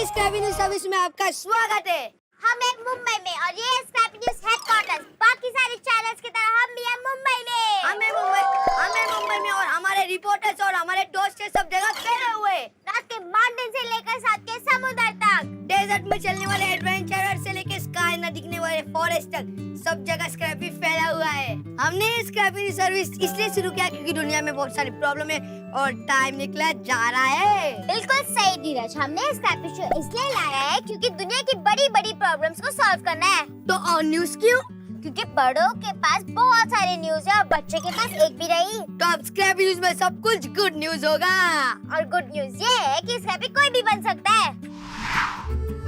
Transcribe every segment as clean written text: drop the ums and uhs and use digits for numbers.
की scrapie news service में आपका स्वागत है। हम हैं मुंबई में और ये स्क्रैपी न्यूज हेडक्वार्टर्स। बाकी सारे चैनल्स की तरह हम भी हैं मुंबई में। हमें मुंबई में और हमारे रिपोर्टर्स और हमारे दोस्त सब जगह फैले हुए। रात के माउंटेन से लेकर साथ के समुद्र तक, डेजर्ट में चलने वाले एडवेंचरर से लेकर स्काई न दिखने वाले फॉरेस्ट तक सब जगह स्क्रैपी फैला हुआ है। हमने स्क्रैपी सर्विस इसलिए शुरू किया क्योंकि दुनिया में बहुत सारी प्रॉब्लम है और टाइम निकला जा रहा है। बिल्कुल सही धीरज, हमने स्क्रैपी शो इसलिए लाया है क्योंकि दुनिया की बड़ी बड़ी प्रॉब्लम्स को सॉल्व करना है। तो और न्यूज क्यों? क्योंकि बड़ों के पास बहुत सारे न्यूज है और बच्चे के पास एक भी नहीं। तो अब स्क्रैपी न्यूज में सब कुछ गुड न्यूज होगा। और गुड न्यूज ये है कि स्क्रैपी कोई भी बन सकता है।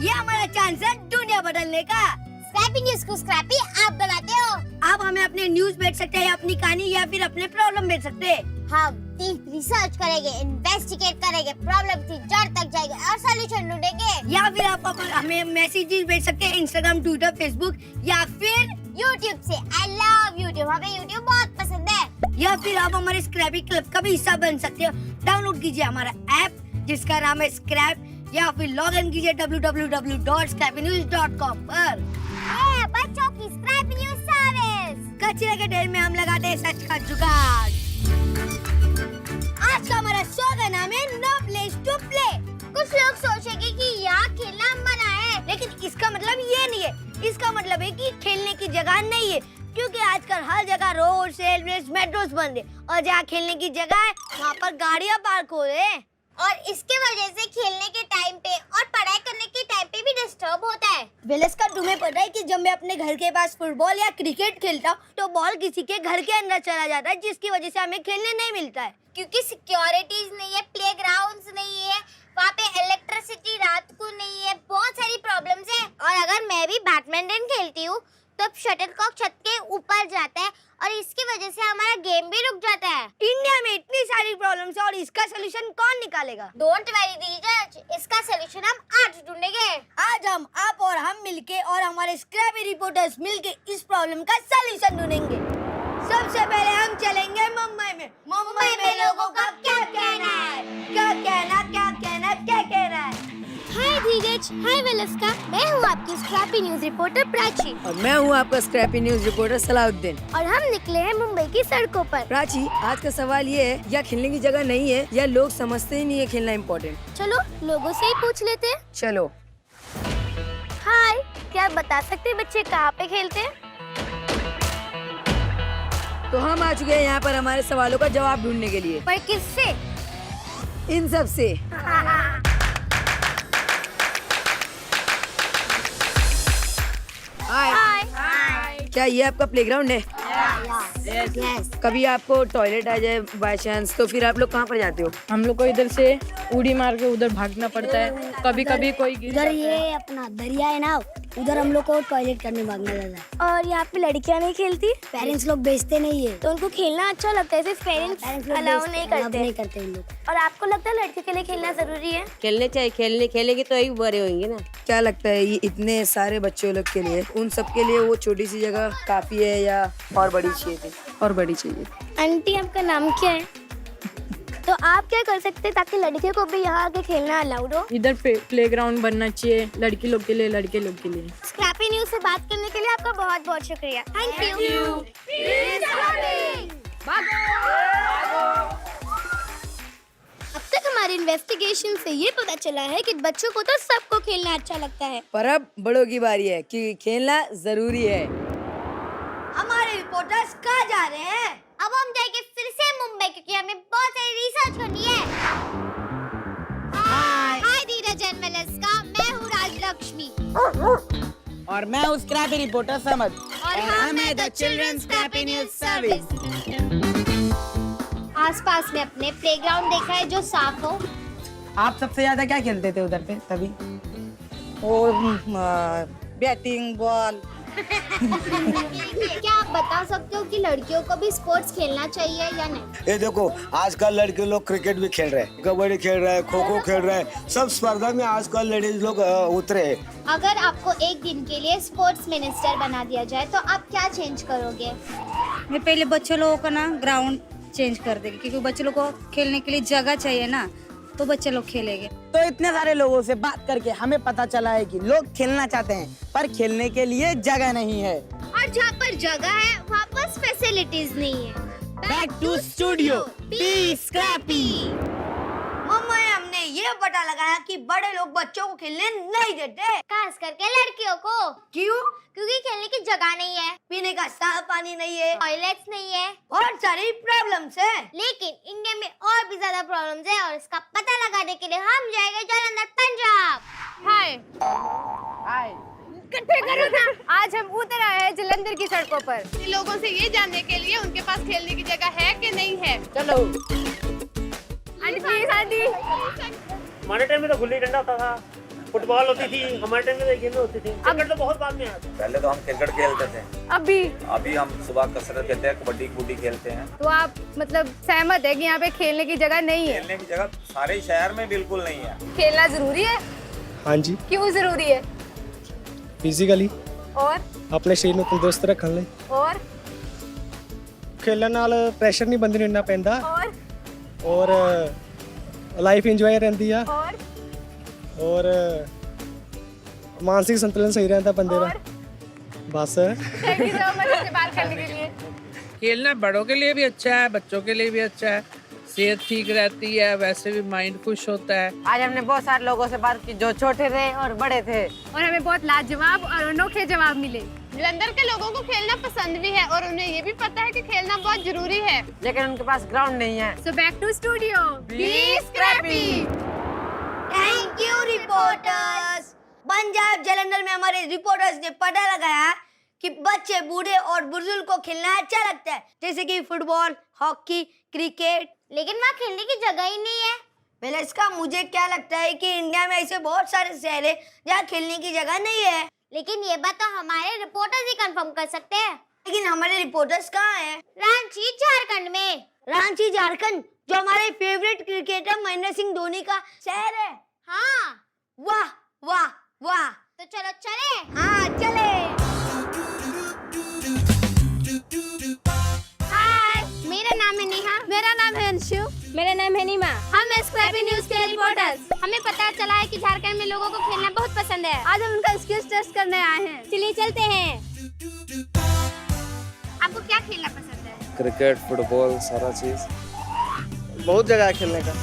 ये हमारा चांस है दुनिया बदलने का। स्क्रैपी न्यूज को स्क्रैपी आप बनाते हो। आप हमें अपने न्यूज भेज सकते हैं, अपनी कहानी या फिर अपने प्रॉब्लम भेज सकते हैं। हम डीप रिसर्च करेंगे, इन्वेस्टिगेट करेंगे, प्रॉब्लम की जड़ तक जाएंगे और सॉल्यूशन ढूंढेंगे। या फिर आप हमें मैसेजेस भेज सकते हैं इंस्टाग्राम, ट्विटर, फेसबुक या फिर यूट्यूब से। आई लव यूट्यूब, हमें यूट्यूब बहुत पसंद है। या फिर आप हमारे स्क्रैपी क्लब का भी हिस्सा बन सकते हो। डाउनलोड कीजिए हमारा ऐप जिसका नाम है स्क्रैप या फिर लॉग इन कीजिए www.scrappynews.com पर। बच्चों की स्क्रैपी न्यूज सर्विस। कचरे के ढेर में हम लगाते हैं सच का जुगाड़। आज का हमारा शो का नाम है नो प्लेस टू प्ले। कुछ लोग सोचेंगे कि यहाँ खेलना मना है, लेकिन इसका मतलब ये नहीं है। इसका मतलब है कि खेलने की जगह नहीं है, क्योंकि आजकल हर जगह रोड, रेलवेज, मेट्रोस बंद है और जहाँ खेलने की जगह है वहाँ पर गाड़ियाँ पार्क हो रहे हैं। और इसके वजह से खेलने के टाइम पे और पढ़ाई करने के टाइम पे भी डिस्टर्ब होता है। वेलेस्का, तुम्हें पता है कि जब मैं अपने घर के पास फुटबॉल या क्रिकेट खेलता हूँ तो बॉल किसी के घर के अंदर चला जाता है, जिसकी वजह से हमें खेलने नहीं मिलता है। क्योंकि सिक्योरिटीज नहीं है, प्लेग्राउंड्स नहीं है, वहाँ पे इलेक्ट्रिसिटी रात को नहीं है, बहुत सारी प्रॉब्लम्स है। और अगर मैं भी बैडमिंटन खेलती हूँ तो शटलकॉक छत के ऊपर जाता है और इसकी वजह से हमारा गेम भी रुक जाता है। इंडिया में इतनी सारी प्रॉब्लम्स है और इसका सोल्यूशन कौन निकालेगा? डोंट वरी धीरज, इसका सोल्यूशन हम आज ढूंढेंगे। आज हम, आप और हम मिलके और हमारे स्क्रैपी रिपोर्टर्स मिलके इस प्रॉब्लम का सोल्यूशन ढूंढेंगे। सबसे पहले हम चलेंगे मुंबई में। मुंबई में लोगों का क्या कहना है? क्या कहना है? हाय धीरज, हाय वेलेस्का, मैं हूँ आपकी स्क्रैपी न्यूज रिपोर्टर प्राची। और मैं हूँ आपका स्क्रैपी न्यूज रिपोर्टर सलाउद्दीन। और हम निकले हैं मुंबई की सड़कों पर। प्राची, आज का सवाल ये है, या खेलने की जगह नहीं है या लोग समझते ही नहीं है खेलना इम्पोर्टेंट। चलो लोगों से ही पूछ लेते हैं। चलो। हाय, क्या आप बता सकते हैं बच्चे कहाँ पे खेलते हैं? तो हम आ चुके हैं यहाँ पर हमारे सवालों का जवाब ढूंढने के लिए। पर किससे? इन सब से। हाय। क्या ये आपका प्लेग्राउंड है? कभी आपको टॉयलेट आ जाए बाय चांस तो फिर आप लोग कहाँ पर जाते हो? हम लोग को इधर से उड़ी मार के उधर भागना पड़ता है। कभी कभी कोई गिर उधर ये अपना दरिया है ना, उधर हम लोग को टॉयलेट करने भागना जाता है। और यहाँ पे लड़कियाँ नहीं खेलती? पेरेंट्स लोग भेजते नहीं है तो उनको खेलना अच्छा लगता है, सिर्फ पेरेंट्स अलाउ नहीं करते। नहीं करते इन लोग। और आपको लगता है लड़की के लिए खेलना जरूरी है? खेलने चाहिए, खेलेंगे तो ही बड़े होंगे ना। क्या लगता है ये इतने सारे बच्चों लोग के लिए, उन सब के लिए वो छोटी सी जगह काफी है या और बड़ी चाहिए थी? और बड़ी चाहिए। आंटी, आपका नाम क्या है? तो आप क्या कर सकते हैं ताकि लड़कियों को भी यहाँ आके खेलना अलाउड हो? इधर प्लेग्राउंड बनना चाहिए, लड़की लोग के लिए, लड़के लोग के लिए। स्क्रैपी न्यूज से बात करने के लिए आपका बहुत बहुत शुक्रिया। Thank you. अब तक हमारे इन्वेस्टिगेशन से ये पता चला है कि बच्चों को तो सबको खेलना अच्छा लगता है, पर अब बड़ों की बारी है कि खेलना जरूरी है। हमारे रिपोर्टर्स कहाँ जा रहे हैं? अब हम जाएंगे फिर से मुंबई क्योंकि हमें बहुत सारी रिसर्च करनी है। हाय धीरज एंड वेलेस्का, मैं हूँ राजलक्ष्मी और मैं हूँ स्क्रैपी रिपोर्टर समद और हम हैं the children Scrappy news service. आसपास में अपने प्लेग्राउंड देखा है जो साफ हो? आप सबसे ज्यादा क्या खेलते थे उधर पे तभी? और बैटिंग बॉल। क्या आप बता सकते हो कि लड़कियों को भी स्पोर्ट्स खेलना चाहिए या नहीं? ये देखो, आजकल लड़के लोग क्रिकेट भी खेल रहे हैं, कबड्डी खेल रहे हैं, खो खो खेल रहे हैं, सब स्पर्धा में आजकल लेडीज लोग उतरे हैं। अगर आपको एक दिन के लिए स्पोर्ट्स मिनिस्टर बना दिया जाए तो आप क्या चेंज करोगे? मैं पहले बच्चों लोगों का ना ग्राउंड चेंज कर देगी, क्योंकि बच्चों लोगों को खेलने के लिए जगह चाहिए ना। तो बच्चे लोग खेलेंगे। तो इतने सारे लोगों से बात करके हमें पता चला है कि लोग खेलना चाहते हैं पर खेलने के लिए जगह नहीं है। और जहाँ पर जगह है वहाँ पर फैसिलिटीज नहीं है। Back to studio, be scrappy. मम्मा हमने ये पता लगाया कि बड़े लोग बच्चों को खेलने नहीं देते, खास करके लड़कियों को। क्यों? क्योंकि खेलने की जगह नहीं है, पीने का साफ पानी नहीं है, टॉयलेट्स नहीं है, बहुत सारी प्रॉब्लम्स है। लेकिन इंडिया में और भी ज्यादा प्रॉब्लम्स है और इसका पता लगाने के लिए हम जाएंगे जालंधर पंजाब। हाय करो ना। आज हम उतर आए हैं जलंधर की सड़कों पर लोगों से ये जानने के लिए उनके पास खेलने की जगह है कि नहीं है। चलो। Aunty please aunty. हमारे टाइम में तो गुल्ली डंडा होता था, फुटबॉल होती थी, हमारे टाइम में तो गेम होती थी। क्रिकेट तो बहुत बाद में आया। पहले तो हम क्रिकेट खेलते थे, अभी हम सुबह कसरत करते हैं, कबड्डी कबड्डी खेलते हैं। तो आप मतलब सहमत है कि यहाँ पे खेलने की जगह नहीं है? खेलने की जगह सारे शहर में बिल्कुल नहीं है। खेलना जरूरी है? हाँ जी, क्यों जरूरी है? फिजिकली और अपने शरीर ਨੂੰ ਤੰਦਰੁਸਤ ਰੱਖਣ ਲਈ और ਖੇਲਣ ਨਾਲ ਪ੍ਰੈਸ਼ਰ ਨਹੀਂ ਬੰਦੇ ਨੂੰ ਇੰਨਾ ਪੈਂਦਾ और ਔਰ ਲਾਈਫ ਇੰਜੋਏ ਰਹਿੰਦੀ ਆ ਔਰ ਮਾਨਸਿਕ ਸੰਤੁਲਨ ਸਹੀ ਰਹਿੰਦਾ ਬੰਦੇ ਦਾ ਬਸ। थैंक यू सो मच मुझे बात करने के लिए। खेलना बड़ों के लिए भी अच्छा है, बच्चों के लिए भी अच्छा है, सेहत ठीक रहती है, वैसे भी माइंड खुश होता है। आज हमने बहुत सारे लोगों से बात की जो छोटे थे और बड़े थे और हमें बहुत लाजवाब और अनोखे जवाब मिले। जलंधर के लोगों को खेलना पसंद भी है और उन्हें ये भी पता है कि खेलना बहुत जरूरी है, लेकिन उनके पास ग्राउंड नहीं है। So back to studio, be Scrappy. Thank you reporters. Punjab Jalandhar में हमारे रिपोर्टर्स ने पता लगाया कि बच्चे बूढ़े और बुजुर्ग को खेलना अच्छा लगता है, जैसे कि फुटबॉल, हॉकी, क्रिकेट। लेकिन वहाँ खेलने की जगह ही नहीं है। पहले इसका मुझे क्या लगता है कि इंडिया में ऐसे बहुत सारे शहर है जहाँ खेलने की जगह नहीं है। लेकिन ये बात तो हमारे रिपोर्टर्स ही कंफर्म कर सकते हैं। लेकिन हमारे रिपोर्टर्स कहाँ हैं? रांची झारखंड में। रांची झारखंड, जो हमारे फेवरेट क्रिकेटर महेंद्र सिंह धोनी का शहर है। हाँ, वाह वाह वाह। तो चलो चले। हाँ चले। हाय, मेरा नाम है नेहा। मेरा नाम है अंशु। मेरा नाम है नीमा। हम स्क्रैपी न्यूज के रिपोर्टर्स। हमें पता चला है कि झारखंड में लोगों को खेलना बहुत पसंद है। आज हम उनका स्किल्स टेस्ट करने आए हैं। चलिए चलते हैं। आपको क्या खेलना पसंद है? क्रिकेट, फुटबॉल, सारा चीज। बहुत जगह है खेलने का।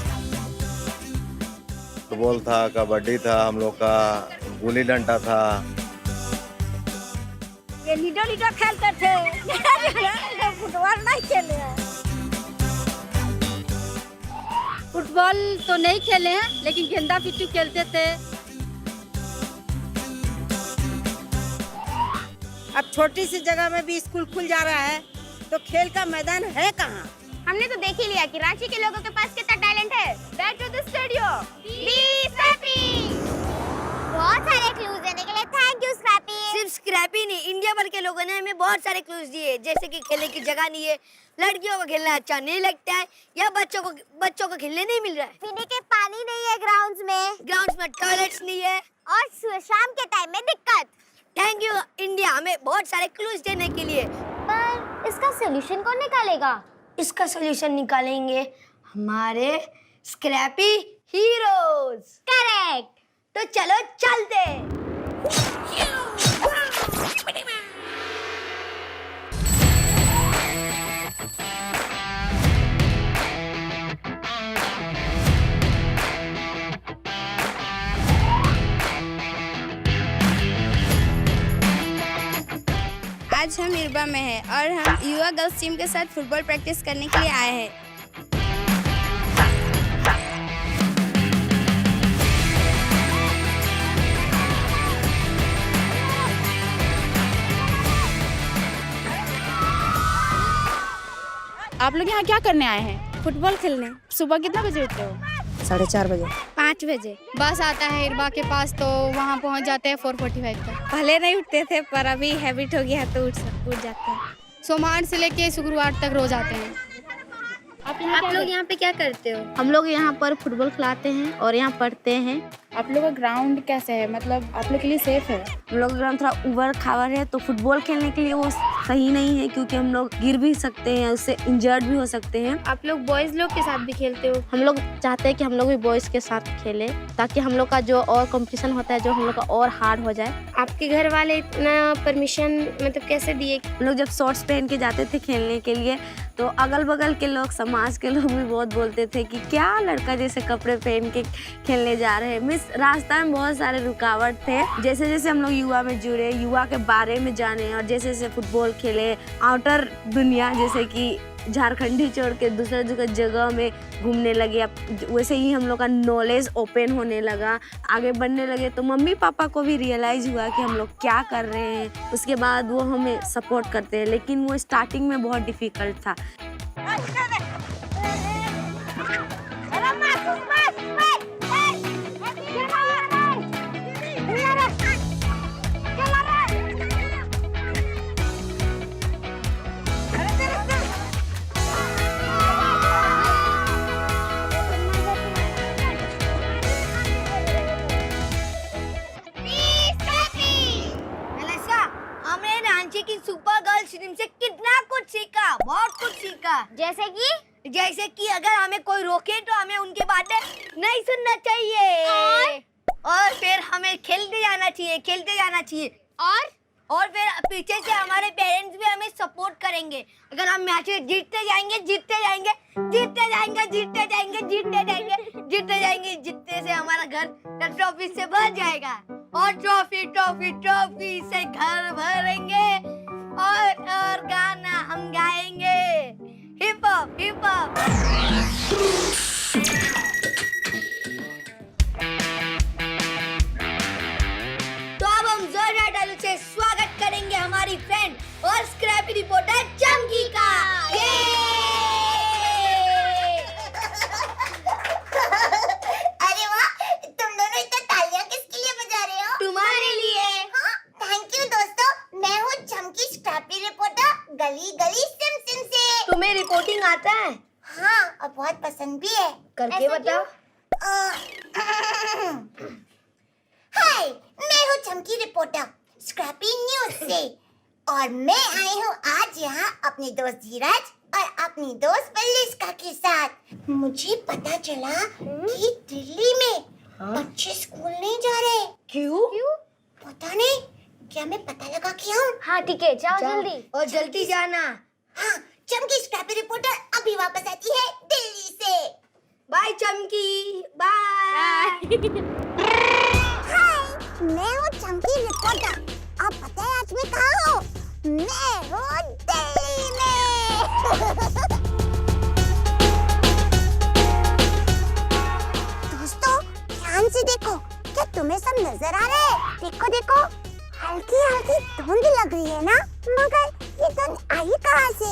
फुटबॉल था, कबड्डी था, हम लोग का गुल्ली डंडा था। ये लीडो लीडो खेलते थे। फुटबॉल नहीं खेले हैं। फुटबॉल तो नहीं खेले हैं, लेकिन गेंदा पिट्टू खेलते थे। अब छोटी सी जगह में भी स्कूल खुल जा रहा है तो खेल का मैदान है कहाँ? हमने तो देख ही लिया कि रांची के लोगों के पास कितना टैलेंट है। Back to the studio, be Scrappy. बहुत सारे क्लूज देने के लिए थैंक यू स्क्रैपी। सिर्फ स्क्रैपी नहीं, इंडिया भर के लोगों ने हमें बहुत सारे क्लूज दिए, जैसे कि खेलने की जगह नहीं है, लड़कियों को खेलना अच्छा नहीं लगता है, या बच्चों को खेलने नहीं मिल रहा है, पीने के पानी नहीं है ग्राउंड्स में टॉयलेट्स नहीं है, और शाम के टाइम में दिक्कत। थैंक यू इंडिया हमें बहुत सारे क्लूज देने के लिए। पर इसका सॉल्यूशन कौन निकालेगा? इसका सॉल्यूशन निकालेंगे हमारे स्क्रैपी हीरोज। करेक्ट। तो चलो चलते। आज हम इरबा में हैं और हम युवा गर्ल्स टीम के साथ फुटबॉल प्रैक्टिस करने के लिए आए हैं। आप लोग यहाँ क्या करने आए हैं? फुटबॉल खेलने। सुबह कितना बजे उठते हो? 4:30 बजे। 5 बजे बस आता है इरबा के पास, तो वहाँ पहुँच जाते हैं 4:45 तक। पहले नहीं उठते थे पर अभी हैबिट हो गया तो उठ जाते हैं। सोमवार से लेके शुक्रवार तक रोज आते हैं। आप लोग यहाँ पे क्या करते हो? हम लोग यहाँ पर फुटबॉल खिलाते हैं और यहाँ पढ़ते हैं। आप लोग का ग्राउंड कैसे है, मतलब आप लोग के लिए सेफ है? हम लोग का ग्राउंड थोड़ा उबड़ खाबड़ है, तो फुटबॉल खेलने के लिए वो सही नहीं है, क्योंकि हम लोग गिर भी सकते हैं, उससे इंजर्ड भी हो सकते हैं। आप लोग बॉयज लोग के साथ भी खेलते हो? हम लोग चाहते हैं कि हम लोग भी बॉयज़ के साथ खेलें, ताकि हम लोग का जो और कंपटीशन होता है जो हम लोग का और हार्ड हो जाए। आपके घर वाले इतना परमिशन मतलब कैसे दिए? हम लोग जब शॉर्ट्स पहन के जाते थे खेलने के लिए, तो अगल बगल के लोग, समाज के लोग भी बहुत बोलते थे कि क्या लड़का जैसे कपड़े पहन के खेलने जा रहे हैं। मिस रास्ता में बहुत सारे रुकावट थे। जैसे जैसे हम लोग युवा में जुड़े, युवा के बारे में जाने और जैसे जैसे फुटबॉल खेले, आउटर दुनिया जैसे कि झारखंडी छोड़ के दूसरे दूसरे जगह में घूमने लगे, अब वैसे ही हम लोग का नॉलेज ओपन होने लगा, आगे बढ़ने लगे। तो मम्मी पापा को भी रियलाइज़ हुआ कि हम लोग क्या कर रहे हैं। उसके बाद वो हमें सपोर्ट करते हैं, लेकिन वो स्टार्टिंग में बहुत डिफ़िकल्ट था। हमने रांची की सुपर गर्ल फिल्म से कितना कुछ सीखा, बहुत कुछ सीखा। जैसे कि अगर हमें कोई रोके तो हमें उनकी बातें नहीं सुनना चाहिए, और फिर हमें खेलते जाना चाहिए। और फिर पीछे से हमारे पेरेंट्स भी हमें सपोर्ट करेंगे। अगर हम मैच में जीतते जाएंगे, जीतते से हमारा घर ट्रॉफी से भर जाएगा, और ट्रॉफी से घर भरेंगे, और गाना हम गाएंगे, हिप हॉप। तो अब हम जोरदार तालियों से स्वागत करेंगे हमारी फ्रेंड और स्क्रैपी रिपोर्टर चमकी का। अरे वाह, तुम दोनों इतना तालियां किसके लिए बजा रहे हो? तुम्हारे लिए। थैंक यू दोस्तों, मैं हूँ चमकी स्क्रैपी रिपोर्टर गली गली सिम सिम से। तुम्हें रिपोर्टिंग आता है? हाँ, और बहुत पसंद भी है। करके बताओ। हाय, मैं हूँ चमकी रिपोर्टर स्क्रैपी न्यूज से, और मैं आई हूँ आज यहाँ अपने दोस्त धीरज और अपनी दोस्त पल्लिस्का के साथ। मुझे पता चला कि दिल्ली में बच्चे स्कूल नहीं जा रहे। क्यों? पता नहीं, क्या मैं पता लगा के आऊँ? हाँ ठीक है, जाओ जल्दी, और जल्दी जाना। हाँ, चमकी स्क्रैपी रिपोर्टर अभी वापस आती है दिल्ली से। बाय चमकी, बाय। मैं हूँ चमकी रिपोर्टर। आप पता है आज मैं कहाँ हूँ? मैं हूँ दिल्ली में। दोस्तों ध्यान से देखो, क्या तुम्हें सब नजर आ रहा है? देखो, हल्की हल्की धुंध लग रही है ना, मगर ये धुंध आई कहाँ से?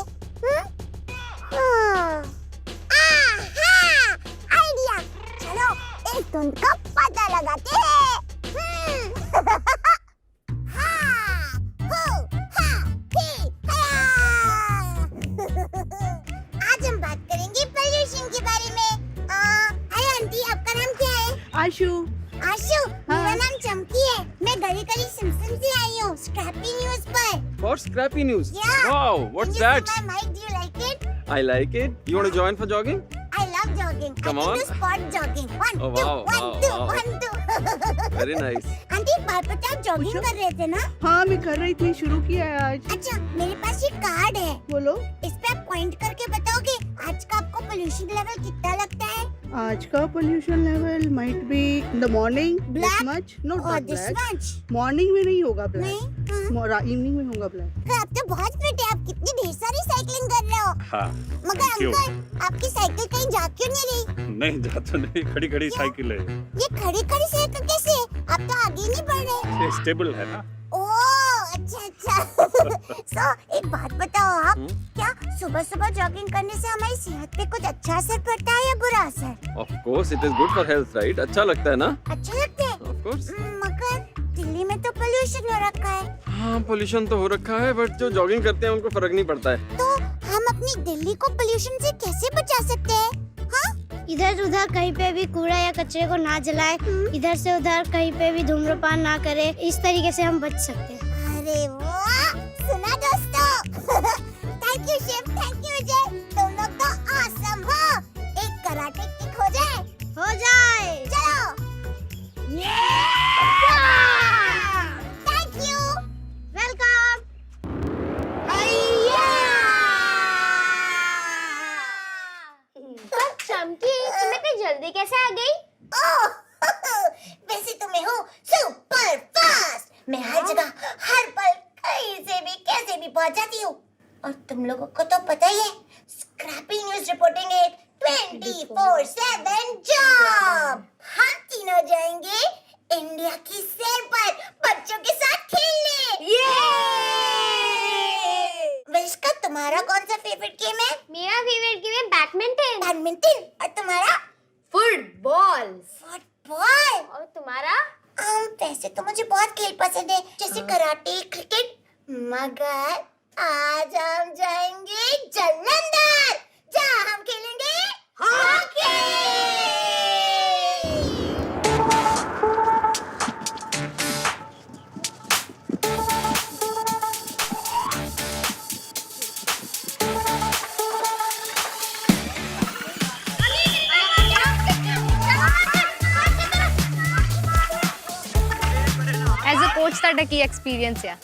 आइडिया, चलो इस धुंध का पता लगाते हैं। आज हम बात करेंगे पोल्यूशन के बारे में। हाय आंटी, आपका नाम क्या है? आशु। मेरा नाम चमकी है। मैं गली गली सिमसिम से आई हूँ स्क्रैपी न्यूज पर। For Scrappy News? Yeah. Wow, what's that? Can you see my mic? Do you like it? I like it. You want to join for jogging? I love jogging. Come I on. can do spot jogging. One, Oh, two, wow, one, wow, two, wow. one, two. Very nice. Aunty, बात पता आप jogging कर रहे थे ना? हाँ, मैं कर रही थी, शुरू किया है आज। अच्छा, मेरे पास ये कार्ड है। बोलो। इस पे आप पॉइंट करके बताओगे आज का आपको पोल्यूशन लेवल कितना लगता है? आज का pollution level might be in the morning Black? Much, not और that this black. much? Morning में नहीं होगा ब्लैक, नहीं? इवनिंग में होगा ब्लैक। आप तो बहुत फिट है, आप कितनी ढेर सारी साइकिलिंग कर रहे हो। हाँ, मगर thank you. अंकल, आपकी साइकिल कहीं जा क्यों नहीं रही? नहीं जाता नहीं, खड़ी खड़ी साइकिल है, ये खड़ी खड़ी साइकिल कैसे? आप तो आगे नहीं बढ़ रहे। ये स्टेबल है ना। ओह, अच्छा। सो एक बात बताओ आप, क्या सुबह सुबह जॉगिंग करने से हमारी सेहत पे कुछ अच्छा असर पड़ता है या बुरा असर? Of course, it is good for health, right? अच्छा लगता है ना? अच्छा लगता है? Of course. मगर दिल्ली में तो पोल्यूशन हो रखा है। हाँ, पोल्यूशन तो हो रखा है, बट जो जॉगिंग करते हैं उनको फर्क नहीं पड़ता है। तो हम अपनी अपनी दिल्ली को पोल्यूशन से कैसे बचा सकते हैं? हाँ? इधर उधर कहीं पे भी कूड़ा या कचरे को ना जलाए, इधर से उधर कहीं पे भी धूम्रपान ना करे, इस तरीके से हम बच सकते हैं। अरे वाह, सुना दोस्तों? Thank you Shiv, thank you Vijay, तुम लोग तो ऑसम हो। एक कराटे किक हो जाए? हो जाए। चलो। Thank you. वेलकम। चमकी, तुम्हें इतनी जल्दी कैसे आ गई? वैसे तो मैं हूँ सुपर फास्ट। मैं हर जगह हर पल कहीं से भी कैसे भी पहुँच जाती हूँ। और तुम लोगों को तो पता ही है, स्क्रैपी न्यूज रिपोर्टिंग है 24/7 जॉब। हम तीनों जाएंगे इंडिया की सैर पर बच्चों के साथ खेलने। विश्का, तुम्हारा कौन सा फेवरेट गेम है? मेरा फेवरेट गेम है बैडमिंटन। बैडमिंटन। और तुम्हारा? फुटबॉल। फुटबॉल। और तुम्हारा? वैसे तो मुझे बहुत खेल पसंद है, जैसे कराटे, क्रिकेट, मगर आज हम जाएंगे जालंधर, जहाँ हम खेलेंगे हॉकी। ਐਜ਼ ਅ ਕੋਚ ਤੁਹਾਡਾ ਕੀ ਐਕਸਪੀਰੀਅੰਸ ਆ?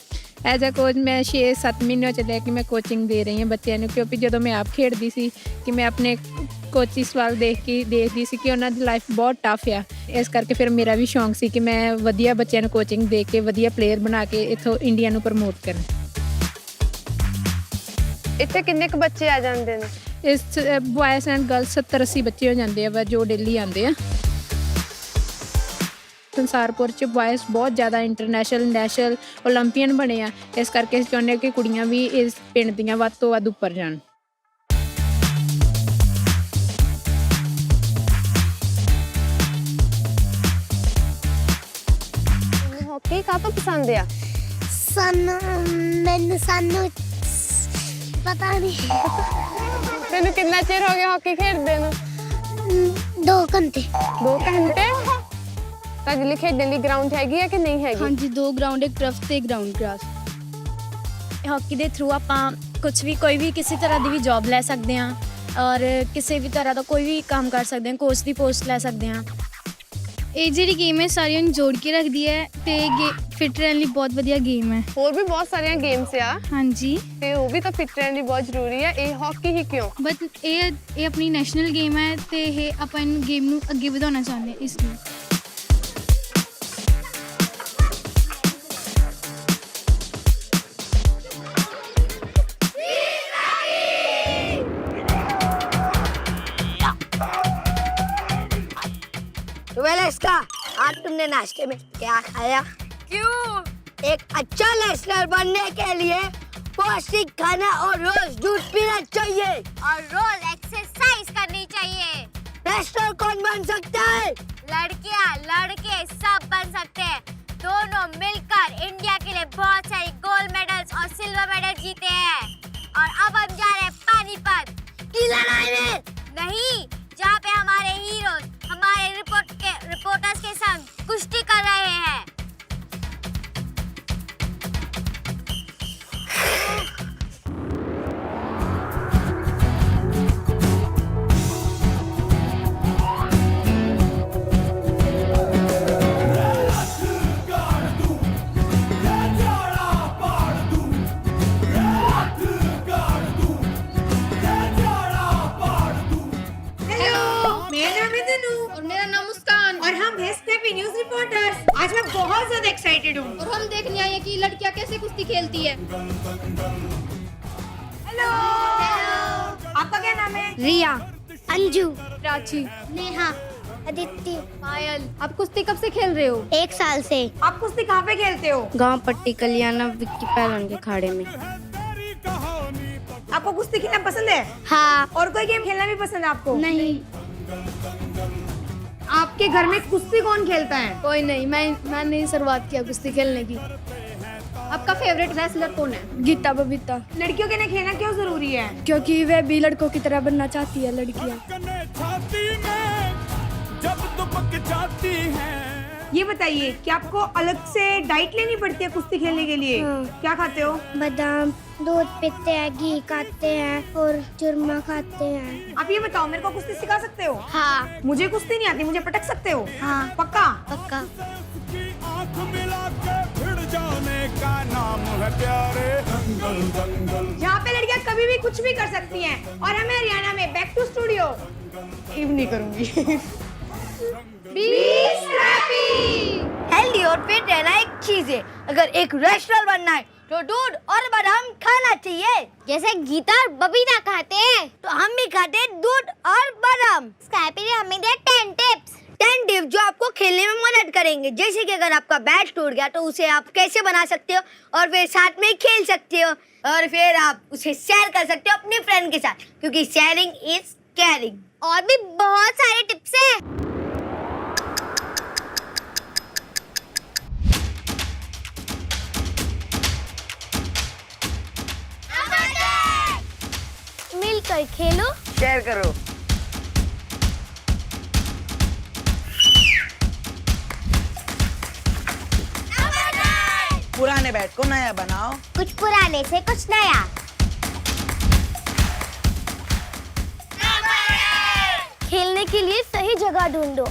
ਐਜ਼ ਅ ਕੋਚ ਮੈਂ 6-7 ਮਹੀਨਿਆਂ ਚ ਲੈ ਕੇ ਮੈਂ ਕੋਚਿੰਗ ਦੇ ਰਹੀ ਹਾਂ ਬੱਚਿਆਂ ਨੂੰ, ਕਿਉਂਕਿ ਜਦੋਂ ਮੈਂ ਆਪ ਖੇਡਦੀ ਸੀ ਕਿ ਮੈਂ ਆਪਣੇ ਕੋਚਿਸ ਵੱਲ ਦੇਖਦੀ ਸੀ ਕਿ ਉਹਨਾਂ ਦੀ ਲਾਈਫ ਬਹੁਤ ਟਫ ਆ। ਇਸ ਕਰਕੇ ਫਿਰ ਮੇਰਾ ਵੀ ਸ਼ੌਂਕ ਸੀ ਕਿ ਮੈਂ ਵਧੀਆ ਬੱਚਿਆਂ ਨੂੰ ਕੋਚਿੰਗ ਦੇ ਕੇ ਵਧੀਆ ਪਲੇਅਰ ਬਣਾ ਕੇ ਇੱਥੋਂ ਇੰਡੀਆ ਨੂੰ ਪ੍ਰਮੋਟ ਕਰਾਂ। ਇੱਥੇ ਕਿੰਨੇ ਕੁ ਬੱਚੇ ਆ ਜਾਂਦੇ ਨੇ? ਇਸ ਬॉयਜ਼ ਐਂਡ ਗਰਲਸ 70-80 ਬੱਚੇ ਹੋ ਜਾਂਦੇ ਆ ਜੋ ਡੇਲੀ ਆਉਂਦੇ ਆ। ਸੰਸਾਰਪੁਰ ਚ ਬॉयਜ਼ ਬਹੁਤ ਜ਼ਿਆਦਾ ਇੰਟਰਨੈਸ਼ਨਲ ਨੈਸ਼ਨਲ ਓਲੰਪੀਅਨ ਬਣੇ ਆ, ਇਸ ਕਰਕੇ ਅਸੀਂ ਚਾਹੁੰਦੇ ਹਾਂ ਕਿ ਕੁੜੀਆਂ ਵੀ ਇਸ ਪਿੰਡ ਦੀਆਂ ਵੱਧ ਤੋਂ ਵੱਧ ਉੱਪਰ ਜਾਣ। ਹਾਕੀ ਕਾਹਤੋਂ ਪਸੰਦ ਆ? ਸਾਨੂੰ ਪਤਾ ਨਹੀਂ। ਤੈਨੂੰ ਕਿੰਨਾ ਚਿਰ ਹੋ ਗਿਆ ਹਾਕੀ ਖੇਡਦੇ ਨੂੰ? 2 ਘੰਟੇ। 2 ਘੰਟੇ? ਤੁਹਾਡੇ ਲਈ ਖੇਡਣ ਦੀ ਗਰਾਊਂਡ ਹੈਗੀ ਆ ਕਿ ਨਹੀਂ ਹੈਗੀ? ਹਾਂਜੀ 2 ਗਰਾਊਂਡ, ਇੱਕ ਟਰਫ ਤੇ ਗਰਾਊਂਡ ਗ੍ਰਾਸ। ਹਾਕੀ ਦੇ ਥਰੂ ਆਪਾਂ ਕੁਝ ਵੀ ਕੋਈ ਵੀ ਕਿਸੇ ਤਰ੍ਹਾਂ ਦੀ ਵੀ ਜੌਬ ਲੈ ਸਕਦੇ ਹਾਂ ਔਰ ਕਿਸੇ ਵੀ ਤਰ੍ਹਾਂ ਦਾ ਕੋਈ ਵੀ ਕੰਮ ਕਰ ਸਕਦੇ ਹਾਂ, ਕੋਚ ਦੀ ਪੋਸਟ ਲੈ ਸਕਦੇ ਹਾਂ। ਇਹ ਜਿਹੜੀ ਗੇਮ ਹੈ ਸਾਰਿਆਂ ਨੂੰ ਜੋੜ ਕੇ ਰੱਖਦੀ ਹੈ ਤੇ ਫਿਟ ਰਹਿਣ ਲਈ ਬਹੁਤ ਵਧੀਆ ਗੇਮ ਹੈ। ਹੋਰ ਵੀ ਬਹੁਤ ਸਾਰੀਆਂ ਗੇਮਸ ਆ। ਹਾਂਜੀ, ਤੇ ਉਹ ਵੀ ਤਾਂ ਫਿਟ ਰਹਿਣ ਲਈ ਬਹੁਤ ਜ਼ਰੂਰੀ ਆ। ਇਹ ਹਾਕੀ ਹੀ ਕਿਉਂ? ਬਟ ਇਹ ਆਪਣੀ ਨੈਸ਼ਨਲ ਗੇਮ ਹੈ ਤੇ ਇਹ ਆਪਾਂ ਇਹ ਗੇਮ ਨੂੰ ਅੱਗੇ ਵਧਾਉਣਾ ਚਾਹੁੰਦੇ ਹਾਂ ਇਸ ਲਈ। इसका आज तुमने नाश्ते में क्या खाया? क्यों? एक अच्छा लेसनर बनने के लिए पौष्टिक खाना और रोज दूध पीना चाहिए और रोज एक्सरसाइज करनी चाहिए। लेसनर कौन बन सकता है? लड़कियां लड़के सब बन सकते हैं। दोनों मिलकर इंडिया के लिए बहुत सारे गोल्ड मेडल्स और सिल्वर मेडल जीते हैं। और अब हम जा रहे हैं पानीपत की लड़ाई में। नहीं, जहाँ पे हमारे हीरोज हमारे रिपोर्टर्स के संग कुश्ती कर रहे हैं। आज मैं बहुत ज्यादा एक्साइटेड हूँ और हम देखने आए हैं कि लड़कियां कैसे कुश्ती खेलती है। हेलो, आपका क्या नाम है? रिया, अंजू, प्राची, नेहा, अदिति, पायल। आप कुश्ती कब से खेल रहे हो? 1 साल से। आप कुश्ती कहाँ पे खेलते हो? गांव पट्टी कलियाना विक्की पहलवान के खाड़े में। आपको कुश्ती खेलना पसंद है? हाँ। और कोई गेम खेलना भी पसंद है आपको? नहीं। आपके घर में कुश्ती कौन खेलता है? कोई नहीं, मैंने शुरुआत किया कुश्ती खेलने की। आपका फेवरेट रेसलर कौन है? गीता बबीता, लड़कियों के लिए खेलना क्यों जरूरी है? क्योंकि वह भी लड़कों की तरह बनना चाहती है लड़कियां। ये बताइए कि आपको अलग से डाइट लेनी पड़ती है कुश्ती खेलने के लिए? क्या खाते हो? बादाम, दूध पीते हैं, घी खाते हैं और चूरमा खाते हैं। आप ये बताओ, मेरे को कुश्ती सिखा सकते हो? हाँ। मुझे कुश्ती नहीं आती, मुझे पटक सकते हो? हाँ। पक्का? पक्का। यहाँ पे लड़कियाँ कभी भी कुछ भी कर सकती हैं और हमें हरियाणा में बैक टू स्टूडियो नहीं करूंगी। हेल्दी और फिट रहना एक चीज है, अगर एक रेस्टोरेंट बनना है तो दूध और बादाम खाना चाहिए। जैसे गीता और बबीता खाते हैं तो हम भी खाते हैं दूध और बादाम। स्क्रैपी ने हमें दिया 10 टिप्स। 10 टिप्स जो आपको खेलने में मदद करेंगे। जैसे कि अगर आपका बैट टूट गया तो उसे आप कैसे बना सकते हो और फिर साथ में खेल सकते हो, और फिर आप उसे शेयर कर सकते हो अपने फ्रेंड के साथ, क्योंकि शेयरिंग इज केयरिंग। और भी बहुत सारे टिप्स हैं। मिलकर खेलो, शेयर करो। पुराने बैट को नया बनाओ। कुछ पुराने से कुछ नया। खेलने के लिए सही जगह ढूंढो।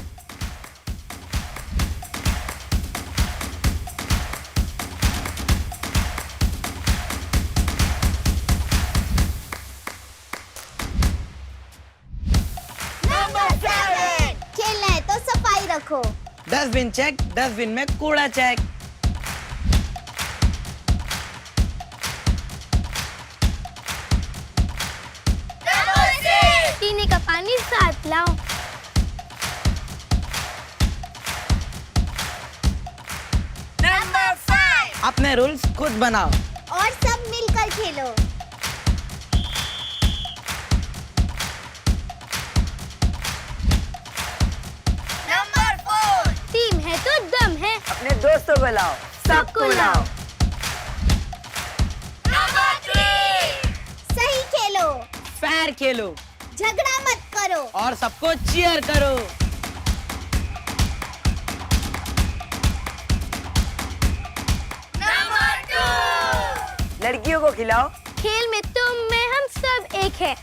खेलना है तो सफाई रखो। डस्टबिन चेक, डस्टबिन में कूड़ा चेक। पीने का पानी साथ लाओ। नंबर 5, अपने रूल्स खुद बनाओ और सब मिलकर खेलो। नंबर 4, टीम है तो दम है। अपने दोस्तों को लाओ, सबको लाओ। नंबर 3, सही खेलो, फेयर खेलो झगड़ा मत करो। और सबको चीयर करो। नंबर 2, लड़कियों को खिलाओ। खेल में तुम मैं हम सब एक है।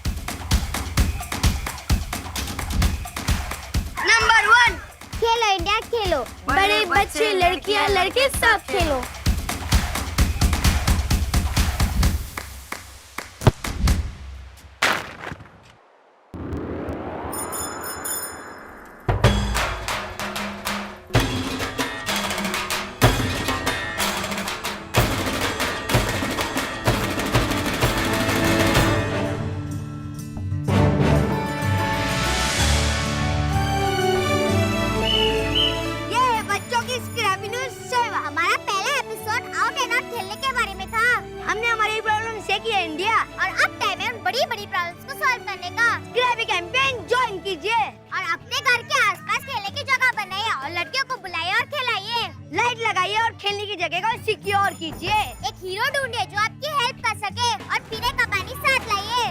नंबर 1, खेलो इंडिया खेलो, बड़े बच्चे लड़कियां लड़के सब खेलो। सिक्योर कीजिए। एक हीरो ढूंढिए जो आपकी हेल्प कर सके और पीने का पानी साथ लाइए।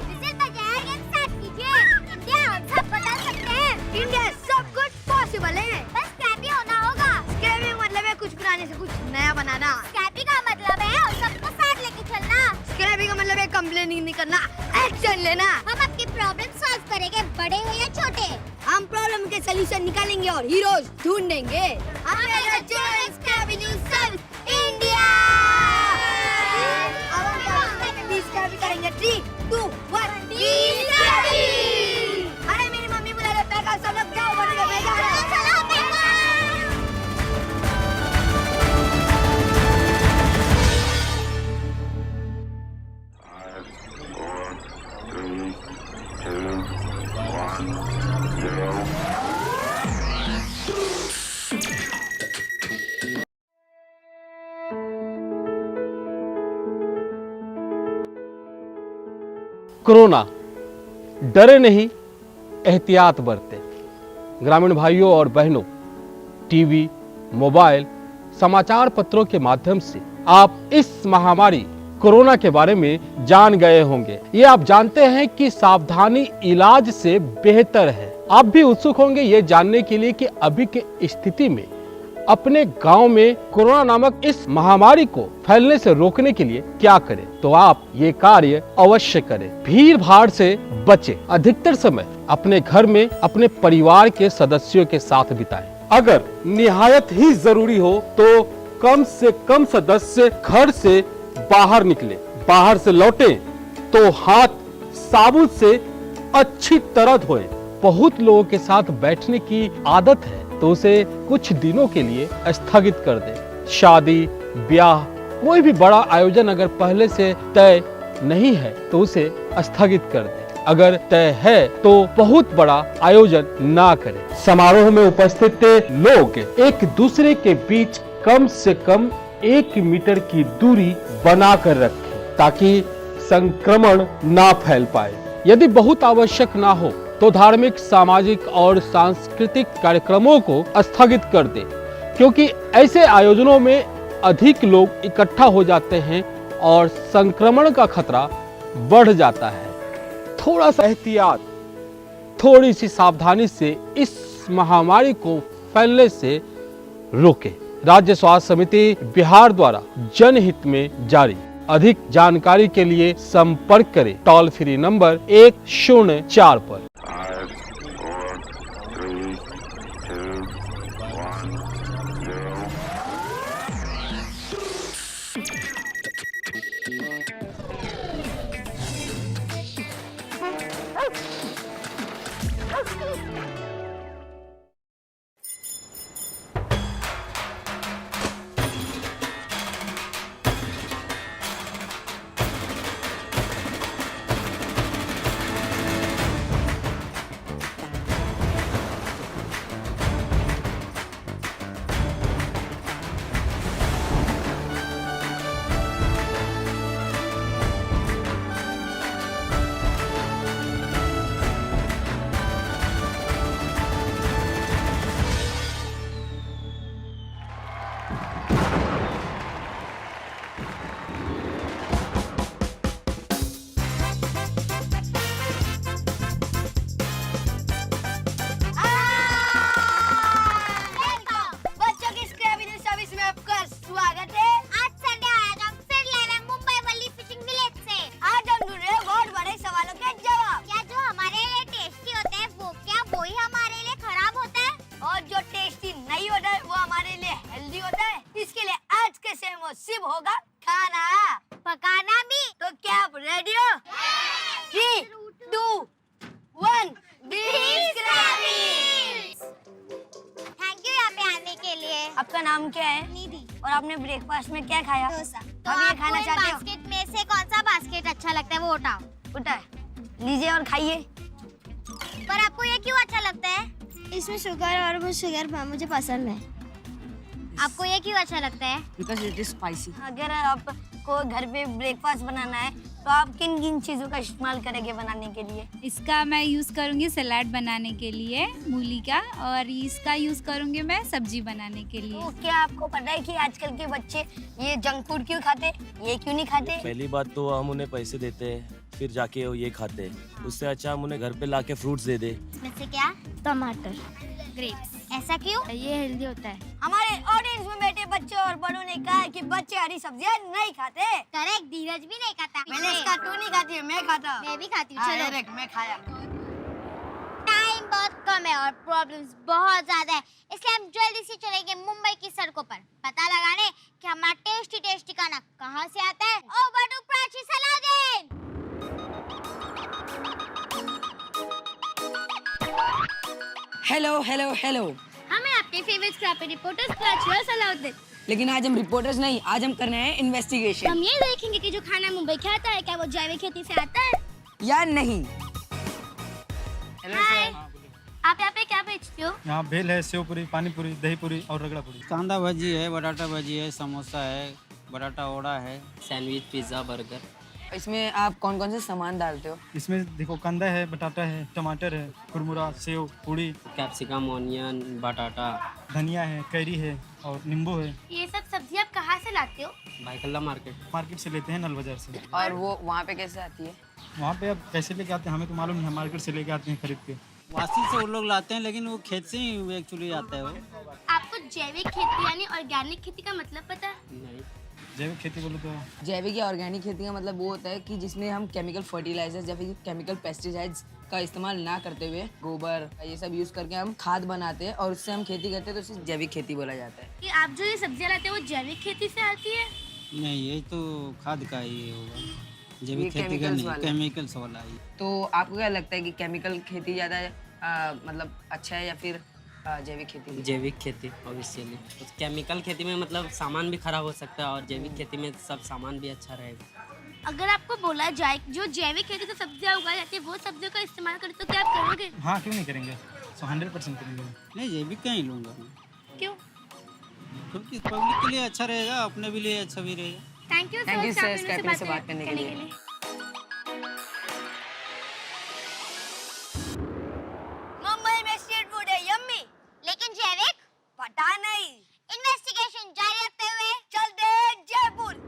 विजिल बजाए गेम स्टार्ट कीजिए। इंडिया हम सब बदल सकते हैं। इंडिया सब कुछ पॉसिबल है। बस स्क्रैपी होना होगा। स्क्रैपी मतलब है कुछ पुराने से कुछ नया बनाना। स्क्रैपी का मतलब है और सबको साथ लेके चलना। स्क्रैपी का मतलब है कंप्लेनिंग नहीं करना, एक्शन लेना। हम आपकी प्रॉब्लम सॉल्व करेंगे, बड़े हो या छोटे। हम प्रॉब्लम के सलूशन निकालेंगे और हीरोज ढूंढेंगे। Scrappy news service India. Scrappy करेंगे 3, 2, 1 स्क्रैपी। अरे मेरी मम्मी बुला रहे, पैका सब लोग जाओ, बनेगा पैका। चलो पैका। कोरोना, डरे नहीं, एहतियात बरतें। ग्रामीण भाइयों और बहनों, टीवी, मोबाइल, समाचार पत्रों के माध्यम से आप इस महामारी कोरोना के बारे में जान गए होंगे। ये आप जानते हैं कि सावधानी इलाज से बेहतर है। आप भी उत्सुक होंगे ये जानने के लिए कि अभी के स्थिति में अपने गांव में कोरोना नामक इस महामारी को फैलने से रोकने के लिए क्या करें। तो आप ये कार्य अवश्य करें। भीड़ भाड़ से बचें। अधिकतर समय अपने घर में अपने परिवार के सदस्यों के साथ बिताएं। अगर निहायत ही जरूरी हो तो कम से कम सदस्य घर से बाहर निकले। बाहर से लौटे तो हाथ साबुन से अच्छी तरह धोएं। बहुत लोगों के साथ बैठने की आदत है तो उसे कुछ दिनों के लिए स्थगित कर दें। शादी, ब्याह, कोई भी बड़ा आयोजन अगर पहले से तय नहीं है तो उसे स्थगित कर दें। अगर तय है तो बहुत बड़ा आयोजन ना करें। समारोह में उपस्थित लोग एक दूसरे के बीच कम से कम 1 मीटर की दूरी बनाकर रखें ताकि संक्रमण ना फैल पाए। यदि बहुत आवश्यक ना हो तो धार्मिक, सामाजिक और सांस्कृतिक कार्यक्रमों को स्थगित कर दें, क्योंकि ऐसे आयोजनों में अधिक लोग इकट्ठा हो जाते हैं और संक्रमण का खतरा बढ़ जाता है। थोड़ा सा एहतियात, थोड़ी सी सावधानी से इस महामारी को फैलने से रोकें। राज्य स्वास्थ्य समिति बिहार द्वारा जनहित में जारी। अधिक जानकारी के लिए संपर्क करें टोल फ्री नंबर 104 पर। सिर्फ होगा खाना पकाना भी। तो क्या आप रेडी हो? 3, 2, 1 थैंक यू यहाँ पे आने के लिए। आपका नाम क्या है? निधि। और आपने ब्रेकफास्ट में क्या खाया? डोसा। तो आप ये खाना चाहते हो? बास्केट में से कौन सा बास्केट अच्छा लगता है वो उठाओ। उठाए लीजिए और खाइए। पर आपको ये क्यों अच्छा लगता है? इसमें शुगर और वो शुगर मुझे पसंद है। आपको ये क्यों अच्छा लगता है? Because it is spicy. अगर आपको घर पे ब्रेकफास्ट बनाना है तो आप किन किन चीज़ों का इस्तेमाल करेंगे बनाने के लिए? इसका मैं यूज़ करूँगी सलाद बनाने के लिए मूली का, और इसका यूज़ करूँगी मैं सब्जी बनाने के लिए। तो क्या आपको पता है कि आजकल के बच्चे ये जंक फूड क्यों खाते, ये क्यों नहीं खाते? पहली बात तो हम उन्हें पैसे देते हैं, फिर जाके वो ये खाते हैं। उससे अच्छा हम उन्हें घर पे लाके फ्रूट्स दे दे। इसमें से क्या? टमाटर, ग्रेप्स। ऐसा क्यों? ये हेल्दी होता है। हमारे ऑडियंस में बैठे बच्चों और बड़ों ने कहा है कि बच्चे हरी सब्जियां नहीं खाते। करेक्ट, धीरज भी नहीं खाता। मैंने इसका तू नहीं खाती है, मैं खाता। मैं भी खाती हूँ। चलो डायरेक्ट मैं खाया। टाइम बहुत कम है और प्रॉब्लम्स बहुत ज्यादा है, इसलिए हम जल्दी से चलेंगे मुंबई की सड़कों पर पता लगाने कि हमारा टेस्टी टेस्टी खाना कहाँ से आता है। Over to Prachi Salauddin. Hello hello hello. हमें आपके फेवरेट स्क्रैपी रिपोर्टर्स प्राची और सलाउद्दीन। लेकिन आज हम रिपोर्टर्स नहीं, आज हम करने हैं इन्वेस्टिगेशन। हम ये देखेंगे कि जो खाना मुंबई के आता है क्या वो जैविक खेती से आता है या नहीं। हाय, आप यहाँ पे क्या बेचते हो? यहाँ भेल है, सेव पूरी, पानी पूरी, दही पूरी और रगड़ा पूरी। कांदा भजी है, बटाटा भजी है, समोसा है, बटाटा वड़ा है, सैंडविच, पिज्ज़ा, बर्गर। इसमें आप कौन कौन से सामान डालते हो? इसमें देखो कांदा है, बटाटा है, टमाटर है, कुरमुरा, सेव पूरी, कैप्सिकम, ऑनियन, बटाटा, धनिया है, कैरी है और नींबू है। ये सब सब्जियाँ आप कहाँ से लाते हो? भाईकल्ला मार्केट से लेते हैं, नल बाजार से। और वो वहाँ पे कैसे आती है? वहाँ पे अब कैसे लेके आते हैं हमें तो मालूम नहीं है, मार्केट से लेके आते हैं खरीद के। वासी से वो लोग लाते हैं, लेकिन वो खेत से ही एक्चुअली आता है वो। आपको जैविक खेती यानी ऑर्गेनिक खेती का मतलब पता है? नहीं। जैविक खेती बोलो तो जैविक या ऑर्गेनिक खेती का मतलब वो होता है कि जिसमें हम केमिकल फर्टिलाइजर्स या फिर केमिकल पेस्टिसाइड्स का इस्तेमाल ना करते हुए गोबर ये सब यूज करके हम खाद बनाते हैं और उससे हम खेती करते हैं, तो उसे जैविक खेती बोला जाता है। कि आप जो ये सब्जियां लाते हैं वो जैविक खेती से आती है? नहीं, ये तो खाद का ही होगा, ये जैविक खेती का chemicals नहीं, वाला। केमिकल्स वाला ही। तो आपको क्या लगता है कि केमिकल खेती ज़्यादा मतलब अच्छा है या फिर जैविक खेती? जैविक खेती ऑब्वियसली। केमिकल खेती में मतलब सामान भी खराब हो सकता है और जैविक खेती में सब सामान भी अच्छा रहेगा। अगर आपको बोला जाए जो जैविक खेती से सब्जियां उगाई जाती है वो सब्जियों का इस्तेमाल करें तो क्या आप करोगे? हाँ, क्यों नहीं करेंगे, 100% करेंगे। नहीं, जैविक का ही लूँगा मैं, क्यों? क्योंकि पब्लिक के लिए अच्छा रहेगा, अपने भी लिए अच्छा भी रहेगा। थैंक यू सर स्कैपी से बात करने के लिए। मुंबई में स्ट्रीट फूड है यम्मी, लेकिन जैविक? पता नहीं। इन्वेस्टिगेशन जारी रखते हुए चलते हैं जयपुर।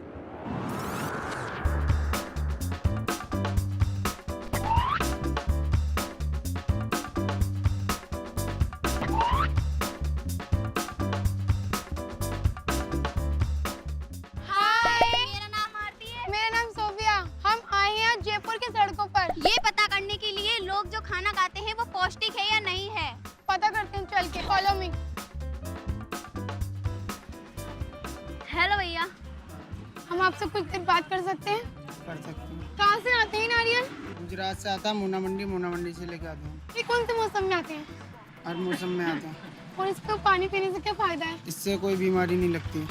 मेरा नाम आरती है। मेरा नाम सोफिया। हम आए हैं जयपुर की सड़कों पर ये पता करने के लिए लोग जो खाना खाते हैं वो पौष्टिक है या नहीं है। पता करते हैं, चल के फॉलो मी। हेलो भैया, हम आपसे कुछ देर बात कर सकते हैं? कर सकते हैं। कहाँ से आते हैं नारियल? गुजरात से आता है, मोना मंडी से लेके आता हूँ। ये कौन से मौसम में आते हैं हर मौसम में आता हूँ। और इसको पानी पीने से क्या फायदा है? इससे कोई बीमारी नहीं लगती।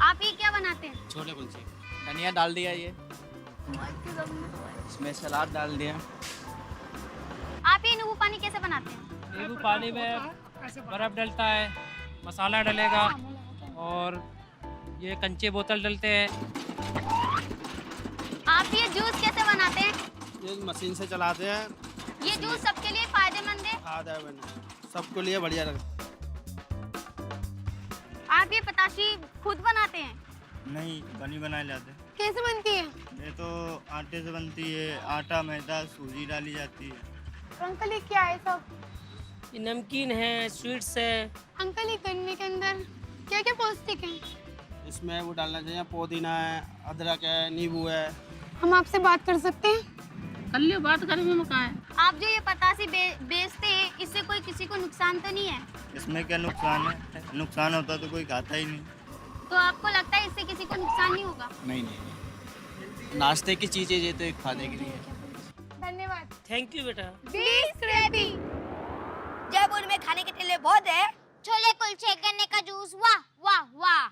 आप ये क्या बनाते हैं? छोटे कुलचे, धनिया डाल दिया, ये इसमें सलाद डाल दिया। आप ये नींबू पानी कैसे बनाते हैं? नींबू पानी में बर्फ डलता है, मसाला डलेगा और ये कंचे बोतल डलते हैं। आप ये जूस कैसे बनाते हैं? ये मशीन से चलाते हैं। ये जूस सबके लिए फायदेमंद है? सबके लिए बढ़िया लगता आप ये पताशी खुद बनाते हैं? नहीं, बनी बनाए लाते हैं। कैसे बनती है? ये तो आटे से बनती है, आटा, मैदा, सूजी डाली जाती है। अंकल ये क्या है सब? ये नमकीन है, स्वीट्स है। अंकल ये गन्ने के अंदर क्या क्या पौष्टिक है? है। इसमें वो डालना चाहिए, पुदीना है, अदरक है, नींबू है। हम आपसे बात कर सकते हैं? कर लियो, बात करेंगे में कहाँ है। आप जो ये पताशी बेचते हैं इससे कोई किसी को नुकसान तो नहीं है? इसमें क्या नुकसान है? नुकसान होता तो कोई खाता ही नहीं। तो आपको लगता है इससे किसी को नुकसान नहीं होगा? नहीं, नाश्ते की चीजें ये तो एक खाने के लिए। धन्यवाद। थैंक यू बेटा। Be scrappy. जयपुर में खाने के ठेले बहुत है, छोले कुलचे, गन्ने का जूस, वाह वाह वाह।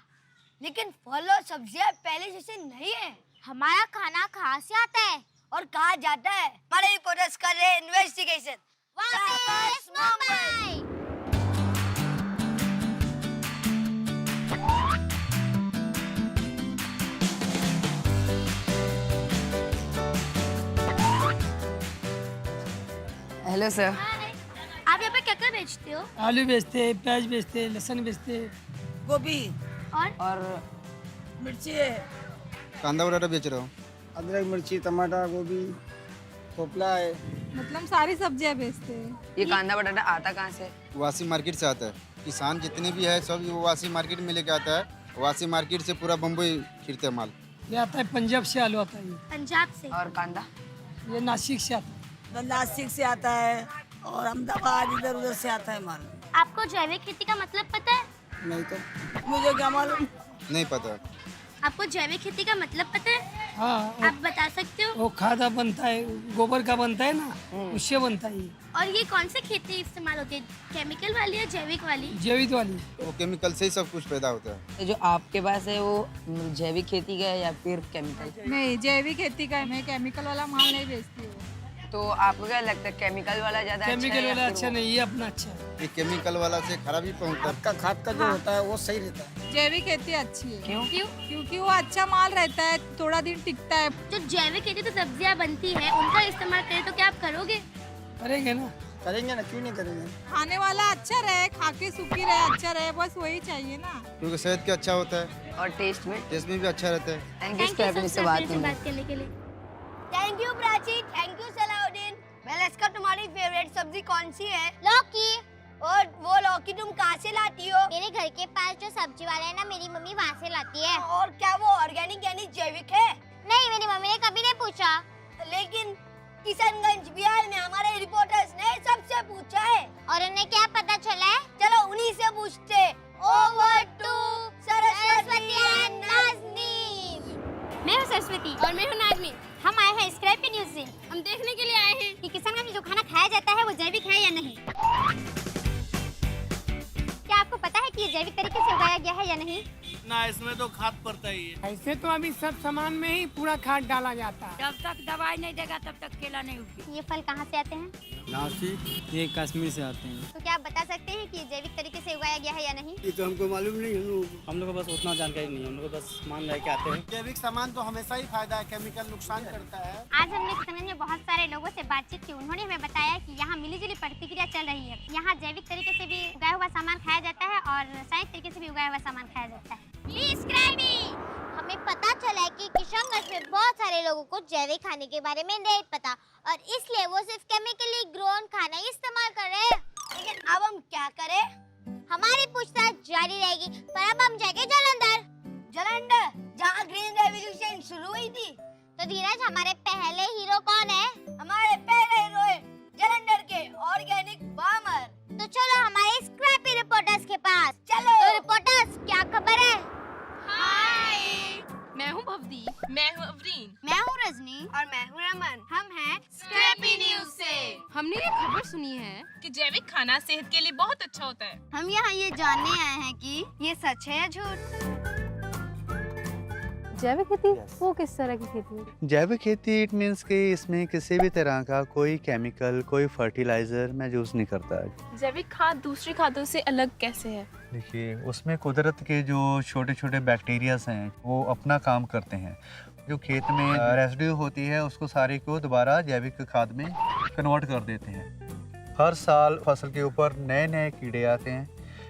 लेकिन फल और सब्जियां पहले जैसे नहीं है। हमारा खाना कहाँ से आता है और कहा जाता है? हमारे रिपोर्टर्स कर रहे हैं इन्वेस्टिगेशन। वापस मुंबई। Hello sir. आप यहाँ पे क्या क्या बेचते हो? आलू बेचते हैं, प्याज बेचते हैं, लहसुन बेचते हैं, गोभी और मिर्ची है। कांदा बटाटा बेच रहा हूँ। अदरक, मिर्ची, टमाटर, गोभी, खोपला है। मतलब सारी सब्जियां बेचते हैं। ये कांदा बटाटा आता कहाँ से? वासी मार्केट से आता है। किसान जितने भी है सब वो वासी मार्केट में लेके आता है। वासी मार्केट से पूरा बम्बई फिरते हैं माल। ये आता है पंजाब से आलू आता है, पंजाब से। और कांदा? ये नासिक से आता है। नासिक से आता है और अहमदाबाद इधर उधर से आता है माल। आपको जैविक खेती का मतलब पता है? नहीं तो मुझे क्या मालूम। नहीं पता। आपको जैविक खेती का मतलब पता है? हाँ, आप बता सकते हो? वो खादा बनता है, गोबर का बनता है ना, उससे बनता है। और ये कौन से खेती इस्तेमाल होती है, केमिकल वाली या जैविक वाली? जैविक वाली। वो केमिकल से ही सब कुछ पैदा होता है। ये जो आपके पास है वो जैविक खेती का है या फिर केमिकल? नहीं, जैविक खेती का है। मैं केमिकल वाला माल नहीं बेचती हूँ। तो आपको क्या लगता है केमिकल वाला ज्यादा अच्छा है? केमिकल वाला या फिर अच्छा वो? नहीं, ये अपना अच्छा है। ये केमिकल वाला से खराबी पहुँचता है। आपका खाद का जो होता है वो सही रहता है। जैविक खेती अच्छी है। क्यों? क्योंकि वो अच्छा माल रहता है, थोड़ा दिन टिकता है। जो जैविक खेती से सब्जियां बनती है उनका इस्तेमाल करें तो क्या आप करोगे? करेंगे ना। करेंगे ना, क्यों नहीं करेंगे। खाने वाला अच्छा रहे, खा के सुखी रहे, अच्छा रहे, बस वही चाहिए ना। क्योंकि सेहत के अच्छा होता है और टेस्ट में भी अच्छा रहता है। थैंक यू स्क्रैपी से बात करने के लिए। Thank you Prachi, thank you Salauddin. Valeska, तुम्हारी फेवरेट सब्जी कौन सी है? लौकी। और वो लौकी तुम कहाँ से लाती हो? मेरे घर के पास जो सब्जी वाला है ना, मेरी मम्मी वहाँ से लाती है। और क्या वो ऑर्गेनिक यानी जैविक है? नहीं, मेरी मम्मी ने कभी नहीं पूछा। लेकिन किशनगंज बिहार में हमारे रिपोर्टर्स ने सबसे पूछा है। और उन्हें क्या पता चला है? चलो उन्हीं से पूछते। Over to Saraswati and Nazneen. मैं हूँ सरस्वती और मैं हूँ नाज़नीन। हम आए हैं स्क्रैपी न्यूज़ से। हम देखने के लिए आए हैं कि किशनगंज में जो खाना खाया जाता है वो जैविक है या नहीं। क्या आपको पता है कि ये जैविक तरीके से उगाया गया है या नहीं? ना, इसमें तो खाद पड़ता ही है। ऐसे तो अभी सब सामान में ही पूरा खाद डाला जाता है। जब तक दवाई नहीं देगा तब तक केला नहीं उगेगा। ये फल कहाँ से आते हैं? नासिक, ये कश्मीर से आते हैं। तो क्या आप बता सकते हैं कि ये जैविक तरीके से उगाया गया है या नहीं? ये तो हमको मालूम नहीं है। हम लोग को बस उतना जानकारी नहीं है, हम लोग बस मान रहे के आते हैं। जैविक सामान तो हमेशा ही फायदा है, केमिकल नुकसान करता है। आज हमने किशनगंज में बहुत सारे लोगों से बातचीत की। उन्होंने हमें बताया कि यहाँ मिलीजुली प्रतिक्रिया चल रही है। यहाँ जैविक तरीके से भी उगाया हुआ सामान खाया जाता है और रासायनिक तरीके से भी उगाया हुआ सामान खाया जाता है। हमें पता चला है कि किशनगंज में बहुत सारे लोगों को जैविक खाने के बारे में नहीं पता और इसलिए वो सिर्फ केमिकली ग्रोन खाना ही इस्तेमाल कर रहे हैं। लेकिन अब हम क्या करें? हमारी पूछताछ जारी रहेगी, पर अब हम जाएंगे जालंधर। जालंधर, जहाँ ग्रीन रेवोल्यूशन शुरू हुई थी। तो धीरज, हमारे पहले हीरो कौन है? हमारे पहले हीरो है जालंधर के ऑर्गेनिक फार्मर। तो चलो हमारे स्क्रैपी रिपोर्टर्स के पास। चलो। तो रिपोर्टर्स, क्या खबर है? मैं हूँ भवदी। मैं हूँ अवरीन। मैं हूँ रजनी। और मैं हूँ रमन। हम हैं स्क्रैपी न्यूज़ से। हमने ये खबर सुनी है कि जैविक खाना सेहत के लिए बहुत अच्छा होता है। हम यहाँ ये जानने आए हैं कि ये सच है या झूठ। जैविक खेती वो किस तरह की खेती है? जैविक खेती इट मीन्स कि इसमें किसी भी तरह का कोई केमिकल, कोई फर्टिलाइज़र मैं यूज़ नहीं करता है। जैविक खाद दूसरी खादों से अलग कैसे है? देखिए, उसमें कुदरत के जो छोटे छोटे बैक्टीरियाज हैं वो अपना काम करते हैं। जो खेत में रेसिड्यू होती है उसको सारे को दोबारा जैविक खाद में कन्वर्ट कर देते हैं। हर साल फसल के ऊपर नए नए कीड़े आते हैं,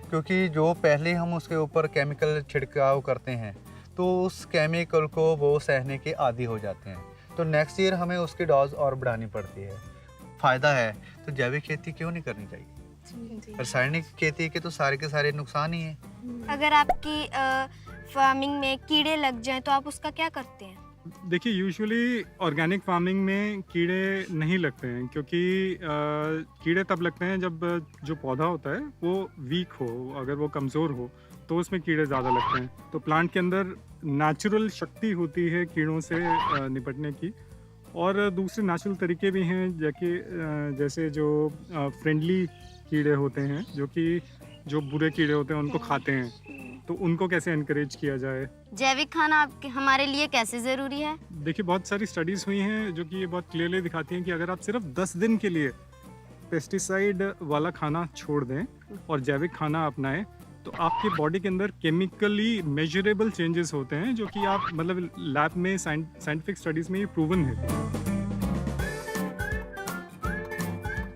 क्योंकि जो पहले हम उसके ऊपर केमिकल छिड़काव करते हैं तो उस केमिकल को वो सहने के आदी हो जाते हैं। तो नेक्स्ट ईयर हमें उसकी डोज और बढ़ानी पड़ती है। फ़ायदा है तो जैविक खेती क्यों नहीं करनी चाहिए? रासायनिक खेती के तो सारे के सारे नुकसान ही हैं। अगर आपकी फार्मिंग में कीड़े लग जाएं तो आप उसका क्या करते हैं? देखिए, यूजुअली ऑर्गेनिक फार्मिंग में कीड़े नहीं लगते हैं, क्योंकि कीड़े तब लगते हैं जब जो पौधा होता है वो वीक हो, अगर वो कमज़ोर हो तो उसमें कीड़े ज़्यादा लगते हैं। तो प्लांट के अंदर नेचुरल शक्ति होती है कीड़ों से निपटने की, और दूसरे नेचुरल तरीके भी हैं, जैसे जो फ्रेंडली कीड़े होते हैं, जो बुरे कीड़े होते हैं उनको खाते हैं, तो उनको कैसे एनकरेज किया जाए। जैविक खाना हमारे लिए कैसे ज़रूरी है? देखिए, बहुत सारी स्टडीज़ हुई हैं जो कि ये बहुत क्लियरली दिखाती हैं कि अगर आप सिर्फ 10 दिन के लिए पेस्टिसाइड वाला खाना छोड़ दें और जैविक खाना अपनाएं तो आपके बॉडी के अंदर केमिकली मेजरेबल चेंजेस होते हैं, जो कि आप मतलब लैब में साइंटिफिक स्टडीज़ में ये प्रूवन है।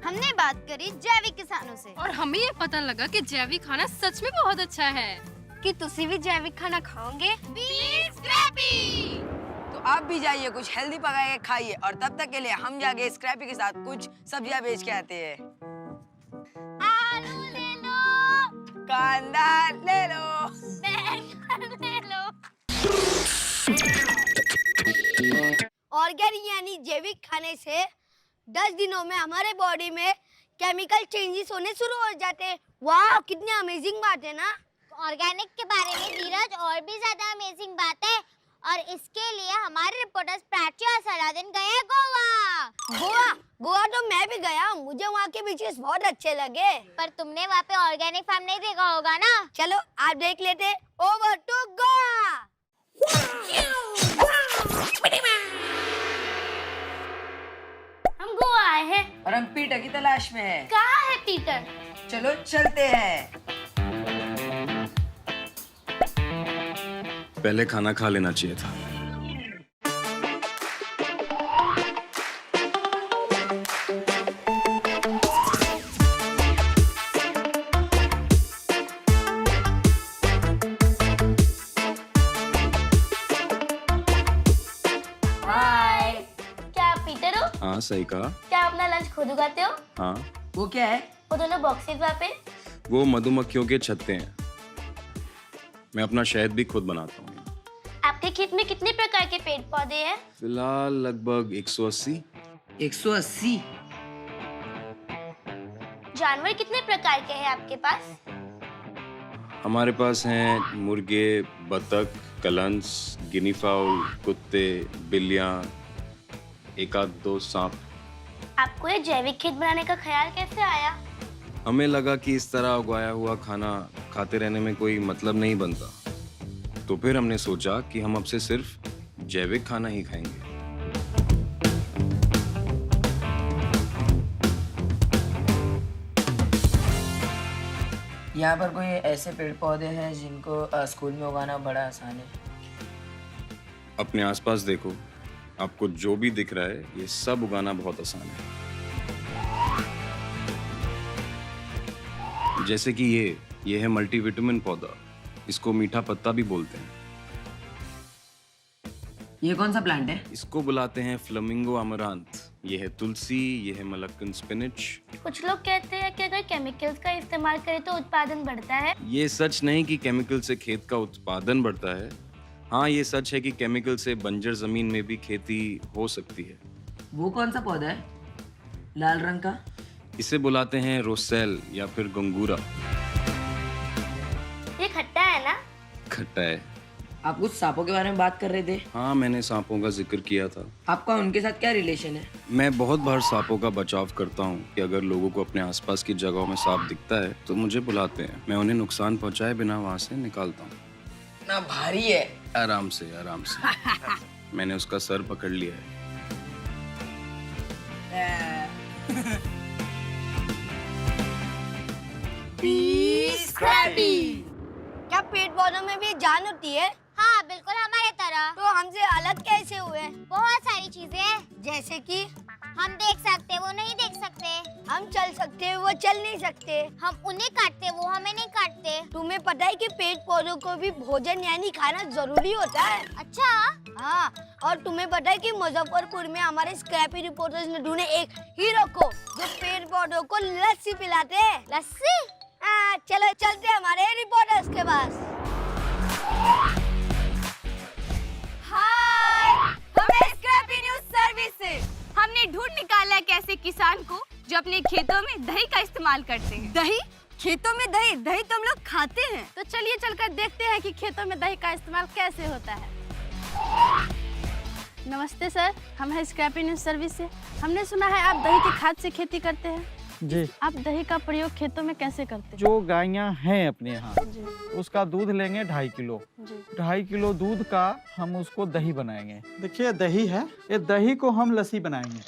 हमने बात करी जैविक किसानों से और हमें ये पता लगा कि जैविक खाना सच में बहुत अच्छा है। कि तुसी भी जैविक खाना खाओगे? तो आप भी जाइए, कुछ हेल्दी पका के खाइए, और तब तक के लिए हम जाके स्क्रैपी के साथ कुछ सब्जियां बेच के आते हैं। आलू ले लो, कांदा ले लो, बैंगन ले लो। ऑर्गेनिक यानी जैविक खाने से 10 दिनों में हमारे बॉडी में केमिकल चेंजेस होने शुरू हो जाते हैं। वाह, कितनी अमेजिंग बात है ना। ऑर्गेनिक के बारे में धीरज और भी ज्यादा अमेजिंग बात है, और इसके लिए हमारे रिपोर्टर्स प्राची और सलाउद्दीन गए गोवा। गोवा तो मैं भी गया हूँ, मुझे वहाँ के बीचेस बहुत अच्छे लगे। पर तुमने वहाँ पे ऑर्गेनिक फार्म नहीं देखा होगा ना। चलो आप देख लेते। Over to Goa. हम गोवा आए हैं और हम पीटर की तलाश में हैं। कहाँ है पीटर? चलो चलते हैं। पहले खाना खा लेना चाहिए था। पीटर हो? हाँ सही कहा। क्या आप अपना लंच खुद उगाते हो? हाँ। वो क्या है? वो दोनों बॉक्सेस वहाँ पे? वो मधुमक्खियों के छत्ते हैं। मैं अपना शहद भी खुद बनाता हूँ। आपके खेत में कितने प्रकार के पेड़ पौधे हैं? फिलहाल लगभग 180। 180? जानवर कितने प्रकार के हैं आपके पास? हमारे पास हैं मुर्गे, बतख, कलंस, गिनी फाउल, कुत्ते, बिल्लियाँ, एक आध दो सांप। आपको ये जैविक खेत बनाने का ख्याल कैसे आया? हमें लगा कि इस तरह उगाया हुआ खाना खाते रहने में कोई मतलब नहीं बनता, तो फिर हमने सोचा कि हम अब से सिर्फ जैविक खाना ही खाएंगे। यहाँ पर कोई ऐसे पेड़ पौधे हैं जिनको स्कूल में उगाना बड़ा आसान है? अपने आसपास देखो, आपको जो भी दिख रहा है ये सब उगाना बहुत आसान है। जैसे कि ये है मल्टीविटामिन पौधा, इसको मीठा पत्ता भी बोलते हैं। ये कौन सा प्लांट है? इसको बुलाते हैं फ्लेमिंगो अमरांथ। ये है तुलसी, ये है मलक्कन स्पिनच। कुछ लोग कहते हैं कि अगर केमिकल्स का इस्तेमाल करें तो उत्पादन बढ़ता है। ये सच नहीं कि केमिकल से खेत का उत्पादन बढ़ता है। हाँ, ये सच है कि केमिकल से बंजर जमीन में भी खेती हो सकती है। वो कौन सा पौधा है लाल रंग का? इसे बुलाते हैं रोसेल या फिर गंगूरा। ये खट्टा है ना? खट्टा है। आप कुछ सांपों के बारे में बात कर रहे थे। हाँ, मैंने सांपों का जिक्र किया था। आपका उनके साथ क्या रिलेशन है? मैं बहुत बार सांपों का बचाव करता हूँ कि अगर लोगों को अपने आसपास की जगहों में सांप दिखता है तो मुझे बुलाते हैं। मैं उन्हें नुकसान पहुँचाए बिना वहाँ से निकालता हूँ। इतना भारी है। आराम से आराम से। मैंने उसका सर पकड़ लिया है। क्या पेड़ पौधों में भी जान होती है? हाँ, बिल्कुल हमारे तरह। तो हमसे अलग कैसे हुए? बहुत सारी चीजें, जैसे कि हम देख सकते वो नहीं देख सकते, हम चल सकते वो चल नहीं सकते, हम उन्हें काटते वो हमें नहीं काटते। तुम्हें पता है कि पेड़ पौधों को भी भोजन यानी खाना जरूरी होता है? अच्छा। हाँ, और तुम्हें पता है कि मुजफ्फरपुर में हमारे स्क्रैपी रिपोर्टर्स ने ढूंढे एक हीरो को जो पेड़ पौधों को लस्सी पिलाते हैं। लस्सी? हाँ, चलो चलते हैं हमारे रिपोर्टर्स के पास। हाय, हमें स्क्रैपी न्यूज सर्विस से हमने ढूंढ निकाला एक ऐसे किसान को जो अपने खेतों में दही का इस्तेमाल करते हैं। दही? खेतों में दही? दही तो हम लोग खाते हैं। तो चलिए चलकर देखते हैं कि खेतों में दही का इस्तेमाल कैसे होता है। नमस्ते सर, हम हैं स्क्रैपी न्यूज सर्विस से। हमने सुना है आप दही की खाद से खेती करते हैं। जी। आप दही का प्रयोग खेतों में कैसे करते हैं? जो गायें हैं अपने यहाँ, उसका दूध लेंगे 2.5 किलो। 2.5 किलो दूध का हम उसको दही बनाएंगे। देखिए दही है, ये दही को हम लस्सी बनाएंगे।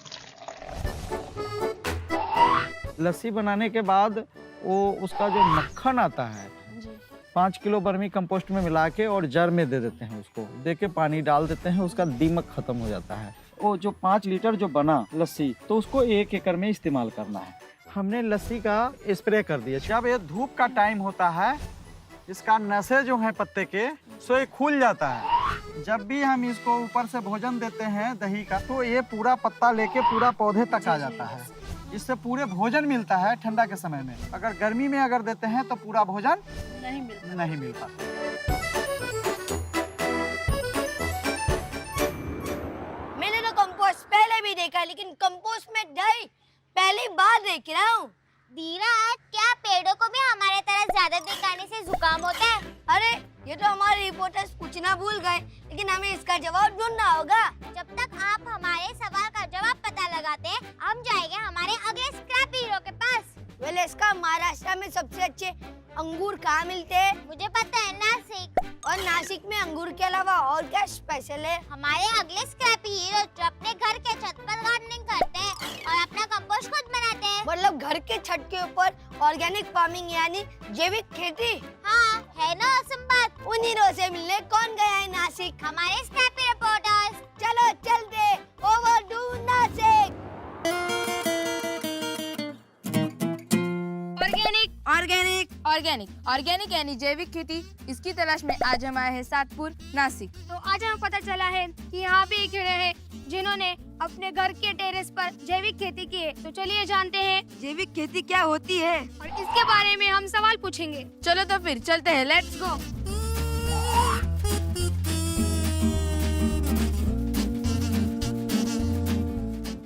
लस्सी बनाने के बाद वो उसका जो मक्खन आता है 5 किलो वर्मी कंपोस्ट में मिला के और जार में दे देते हैं। उसको दे के पानी डाल देते हैं, उसका दीमक खत्म हो जाता है। वो जो 5 लीटर जो बना लस्सी, तो उसको 1 एकड़ में इस्तेमाल करना है। हमने लस्सी का स्प्रे कर दिया। जब ये धूप का टाइम होता है, इसका नशे जो है पत्ते के, सो ये खुल जाता है। जब भी हम इसको ऊपर से भोजन देते हैं दही का, तो ये पूरा पत्ता लेके पूरा पौधे तक आ जाता है। इससे पूरे भोजन मिलता है ठंडा के समय में। अगर गर्मी में अगर देते हैं तो पूरा भोजन नहीं मिल पाता। मैंने तो कंपोस्ट पहले भी देखा, लेकिन कंपोस्ट में दही पहली बार देख रहा हूँ। धीरज, क्या पेड़ों को भी हमारे तरह ज्यादा दिखाने से जुकाम होता है? अरे, ये तो हमारे रिपोर्टर्स पूछना भूल गए, लेकिन हमें इसका जवाब ढूंढना होगा। जब तक आप हमारे सवाल का जवाब पता लगाते हैं, हम जाएंगे हमारे अगले स्क्रैपी हीरो के पास। वेल, इसका महाराष्ट्र में सबसे अच्छे अंगूर कहाँ मिलते हैं? मुझे पता है, नासिक। और नासिक में अंगूर के अलावा और क्या स्पेशल है? हमारे अगले स्क्रैपी हीरो जो अपने घर के छत पर गार्डनिंग करते हैं और अपना कंपोस्ट खुद बनाते हैं। मतलब घर के छत के ऊपर ऑर्गेनिक फार्मिंग यानी जैविक खेती? हाँ, है ना असम बात। उन हीरो से मिलने कौन गया है नासिक? हमारे स्क्रैपी रिपोर्टर्स। चलो चलते, ओवर टू नासिक। ऑर्गेनिक यानी जैविक खेती, इसकी तलाश में आज हम आए हैं सातपुर, नासिक। तो आज हमें पता चला है कि यहाँ पे एक हीरो है जिन्होंने अपने घर के टेरेस पर जैविक खेती की है। तो चलिए जानते हैं जैविक खेती क्या होती है और इसके बारे में हम सवाल पूछेंगे। चलो तो फिर चलते हैं, लेट्स गो।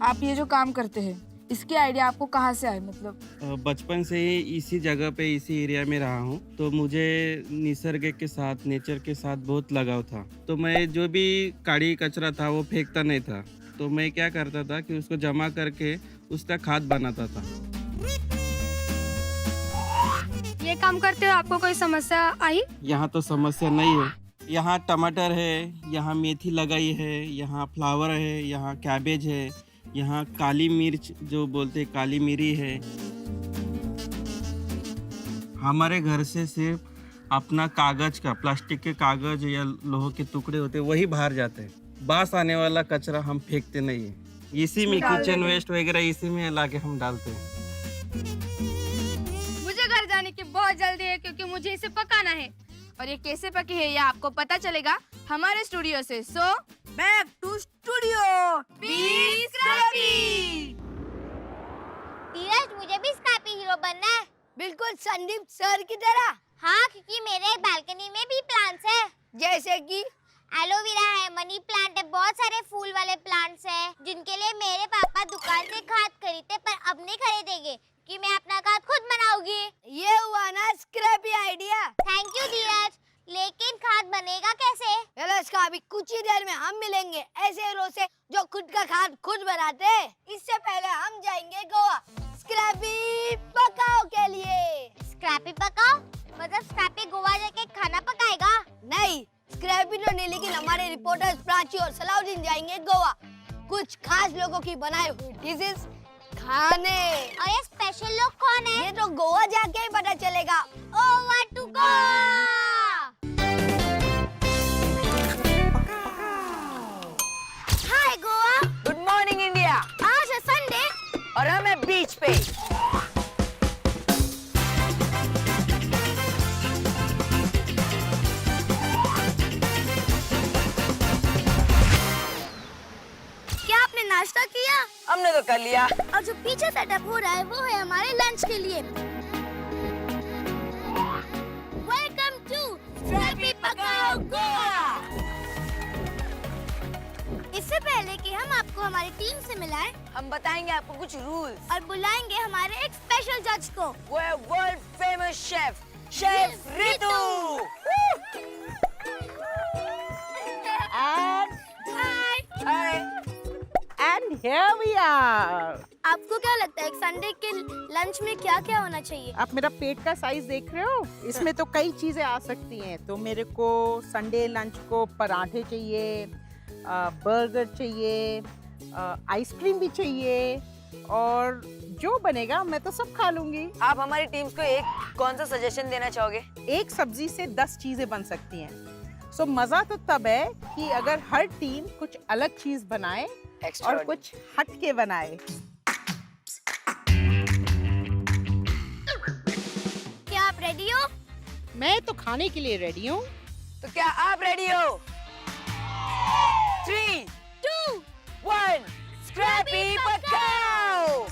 आप ये जो काम करते हैं इसके आइडिया आपको कहाँ से आए? मतलब बचपन से ही इसी जगह पे इसी एरिया में रहा हूँ, तो मुझे निसर्ग के साथ, नेचर के साथ बहुत लगाव था। तो मैं जो भी काड़ी कचरा था वो फेंकता नहीं था, तो मैं क्या करता था कि उसको जमा करके उसका खाद बनाता था। ये काम करते हो आपको कोई समस्या आई? यहाँ तो समस्या नहीं है। यहाँ टमाटर है, यहाँ मेथी लगाई है, यहाँ फ्लावर है, यहाँ कैबेज है, यहाँ काली मिर्च जो बोलते हैं काली मिरी है। हमारे घर से सिर्फ अपना कागज का, प्लास्टिक के कागज या लोहे के टुकड़े होते हैं वही बाहर जाते हैं। बास आने वाला कचरा हम फेंकते नहीं है, इसी में किचन वेस्ट वगैरह इसी में लाके हम डालते हैं। मुझे घर जाने की बहुत जल्दी है क्योंकि मुझे इसे पकाना है। और ये कैसे पकी है ये आपको पता चलेगा हमारे स्टूडियो से। So back to studio. Dheeraj, मुझे भी स्क्रैपी हीरो बनना है। बिल्कुल संदीप सर की तरह। हाँ, क्योंकि मेरे बालकनी में भी प्लांट्स है। जैसे कि एलोवेरा है, मनी प्लांट है, बहुत सारे फूल वाले प्लांट्स है जिनके लिए मेरे पापा दुकान से खाद खरीदते पर अब नहीं खरीदेंगे कि मैं अपना खाद खुद बनाऊंगी। ये हुआ ना स्क्रैपी आइडिया। थैंक यू धीरज, लेकिन खाद बनेगा कैसे? चलो इसका अभी कुछ ही देर में हम मिलेंगे ऐसे हीरो से जो खुद का खाद खुद बनाते हैं। इससे पहले हम जाएंगे गोवा स्क्रैपी पकाओ के लिए। स्क्रैपी पकाओ मतलब स्क्रैपी गोवा जाके खाना पकाएगा? नहीं, स्क्रैपी तो नहीं, लेकिन हमारे रिपोर्टर्स प्राची और सलाउद्दीन जाएंगे गोवा कुछ खास लोगों की बनाई हुई डिशेस खाने। और ये स्पेशल लोग कौन है? ये तो गोवा जाके ही पता चलेगा। Over to Goa. Hi Goa. Good morning India. आज है संडे और हम हैं बीच पे। क्या आपने नाश्ता किया? हमने तो कर लिया। और जो पीछे सेटअप हो रहा है वो है हमारे लंच के लिए। वेलकम टू स्क्रैपी पकाओ गोवा। इससे पहले कि हम आपको हमारी टीम से मिलाएं, हम बताएंगे आपको कुछ रूल्स और बुलाएंगे हमारे एक स्पेशल जज को। वो है world famous chef chef Ritu. And here we are. आपको क्या लगता है संडे के लंच में क्या क्या होना चाहिए? आप मेरा पेट का साइज देख रहे हो? इसमें तो कई चीजें आ सकती हैं। तो मेरे को संडे लंच को पराठे चाहिए, बर्गर चाहिए, आइसक्रीम भी चाहिए, और जो बनेगा मैं तो सब खा लूंगी। आप हमारी टीम्स को एक कौन सा सजेशन देना चाहोगे? एक सब्जी से 10 चीजें बन सकती हैं। सो मजा तो तब है कि अगर हर टीम कुछ अलग चीज बनाए और कुछ हट के बनाए। क्या आप रेडी हो? मैं तो खाने के लिए रेडी हूँ। तो क्या आप रेडी हो? 3, 2, 1 स्क्रैपी पकाओ।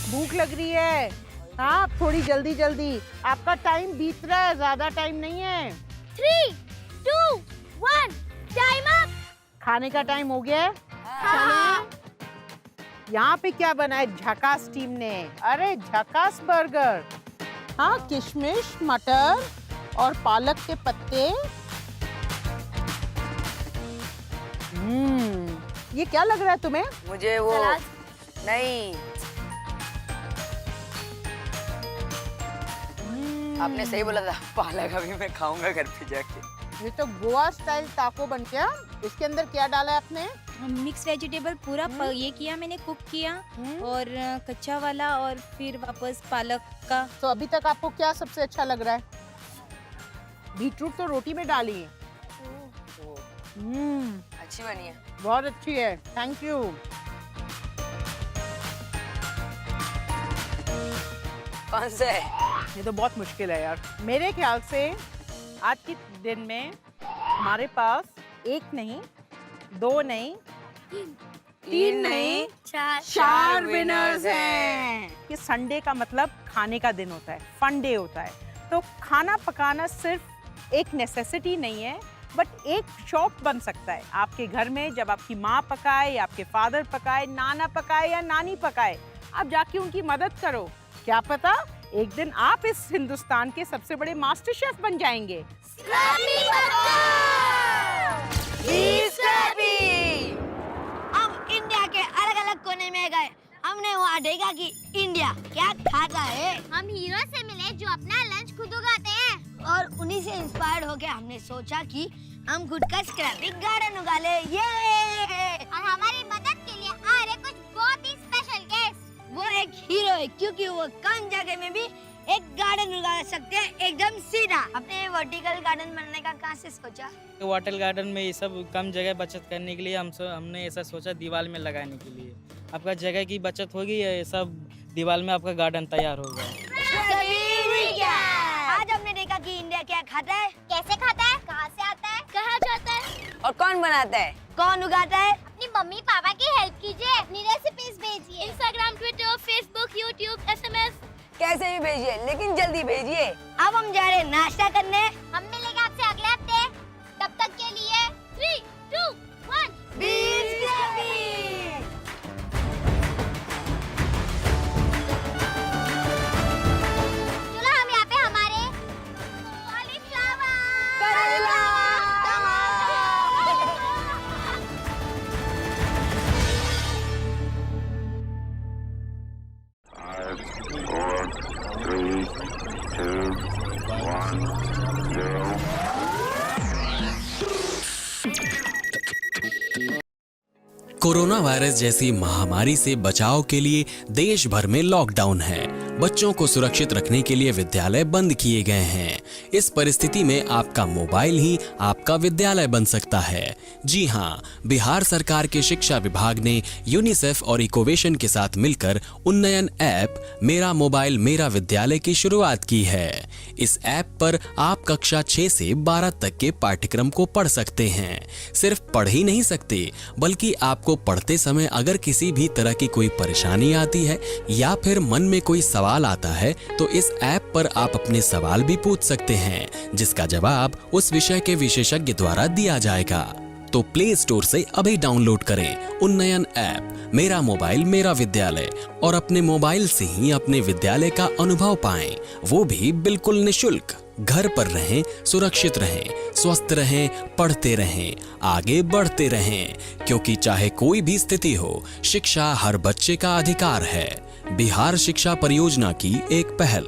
भूख लग रही है। हाँ, थोड़ी जल्दी जल्दी, आपका टाइम बीत रहा है, ज्यादा टाइम नहीं है। 3, 2, 1 टाइम अप। खाने का टाइम हो गया है। हाँ। यहाँ पे क्या बना है झकास टीम ने? अरे झकास बर्गर। हाँ, किशमिश, मटर और पालक के पत्ते। ये क्या लग रहा है तुम्हें? मुझे वो नहीं, आपने सही बोला था, पालक अभी मैं खाऊंगा घर पे जाके। ये तो गोवा स्टाइल टाको बन गया। इसके अंदर क्या डाला है आपने? मिक्स वेजिटेबल पूरा ये किया मैंने, कुक किया, और कच्चा वाला, और फिर वापस पालक का। तो अभी तक आपको क्या सबसे अच्छा लग रहा है? बीटरूट तो रोटी में डाली है। अच्छी बनी है, बहुत अच्छी है, थैंक यू। कौन सा है? ये तो बहुत मुश्किल है यार। मेरे ख्याल से आज के दिन में हमारे पास एक नहीं, दो नहीं, तीन नहीं, चार विनर्स हैं। कि संडे का मतलब खाने का दिन होता है, फन डे होता है। तो खाना पकाना सिर्फ एक नेसेसिटी नहीं है, बट एक शौक बन सकता है आपके घर में। जब आपकी माँ पकाए या आपके फादर पकाए, नाना पकाए या नानी पकाए, आप जाके उनकी मदद करो। क्या पता एक दिन आप इस हिंदुस्तान के सबसे बड़े मास्टर शेफ बन जाएंगे। हम इंडिया के अलग अलग कोने में गए, हमने वहाँ देखा कि इंडिया क्या खाता है। हम हीरो से मिले जो अपना लंच खुद उगाते हैं, और उन्हीं से इंस्पायर्ड होके हमने सोचा कि हम खुद का स्क्रैपिंग गार्डन उगा ले। और हमारी मदद के लिए आ रहे कुछ बहुत ही स्पेशल गेस्ट। वो एक हीरो है क्योंकि वो कम जगह में भी एक गार्डन उगा सकते हैं, एकदम सीधा। अपने वर्टिकल गार्डन बनने का कहाँ से सोचा? वाटर गार्डन में ये सब कम जगह बचत करने के लिए हमने ऐसा सोचा, दीवार में लगाने के लिए। आपका जगह की बचत होगी, ये सब दीवार में आपका गार्डन तैयार होगा। आज हमने देखा कि इंडिया क्या खाता है, कैसे खाता है, कहाँ से आता है, कहाँ जाता है, और कौन बनाता है, कौन उगाता है। अपनी मम्मी पापा की हेल्प कीजिए, अपनी रेसिपीज भेजिए, Instagram, Twitter, Facebook, YouTube, SMS, कैसे भी भेजिए, लेकिन जल्दी भेजिए। अब हम जा रहे नाश्ता करने। हम मिलेंगे आपसे अगले हफ्ते। तब तक के लिए 3, 2, 1 चलो हम यहाँ पे हमारे कोरोना वायरस जैसी महामारी से बचाव के लिए देश भर में लॉकडाउन है। बच्चों को सुरक्षित रखने के लिए विद्यालय बंद किए गए हैं। इस परिस्थिति में आपका मोबाइल ही आपका विद्यालय बन सकता है। जी हाँ, बिहार सरकार के शिक्षा विभाग ने यूनिसेफ और इकोवेशन के साथ मिलकर उन्नयन ऐप मेरा मोबाइल मेरा विद्यालय की शुरुआत की है। इस ऐप पर आप कक्षा 6 से 12 तक के पाठ्यक्रम को पढ़ सकते हैं। सिर्फ पढ़ ही नहीं सकते, बल्कि आपको पढ़ते समय अगर किसी भी तरह की कोई परेशानी आती है या फिर मन में कोई सवाल आता है, तो इस ऐप पर आप अपने सवाल भी पूछ सकते हैं, जिसका जवाब उस विषय के विशेषज्ञ द्वारा दिया जाएगा। तो प्ले स्टोर से अभी डाउनलोड करें उन्नयन ऐप मेरा मोबाइल मेरा विद्यालय और अपने मोबाइल से ही अपने विद्यालय का अनुभव पाएं, वो भी बिल्कुल निशुल्क। घर पर रहें, सुरक्षित रहें, स्वस्थ रहें, पढ़ते रहें, आगे बढ़ते रहें, क्योंकि चाहे कोई भी स्थिति हो, शिक्षा हर बच्चे का अधिकार है। बिहार शिक्षा परियोजना की एक पहल।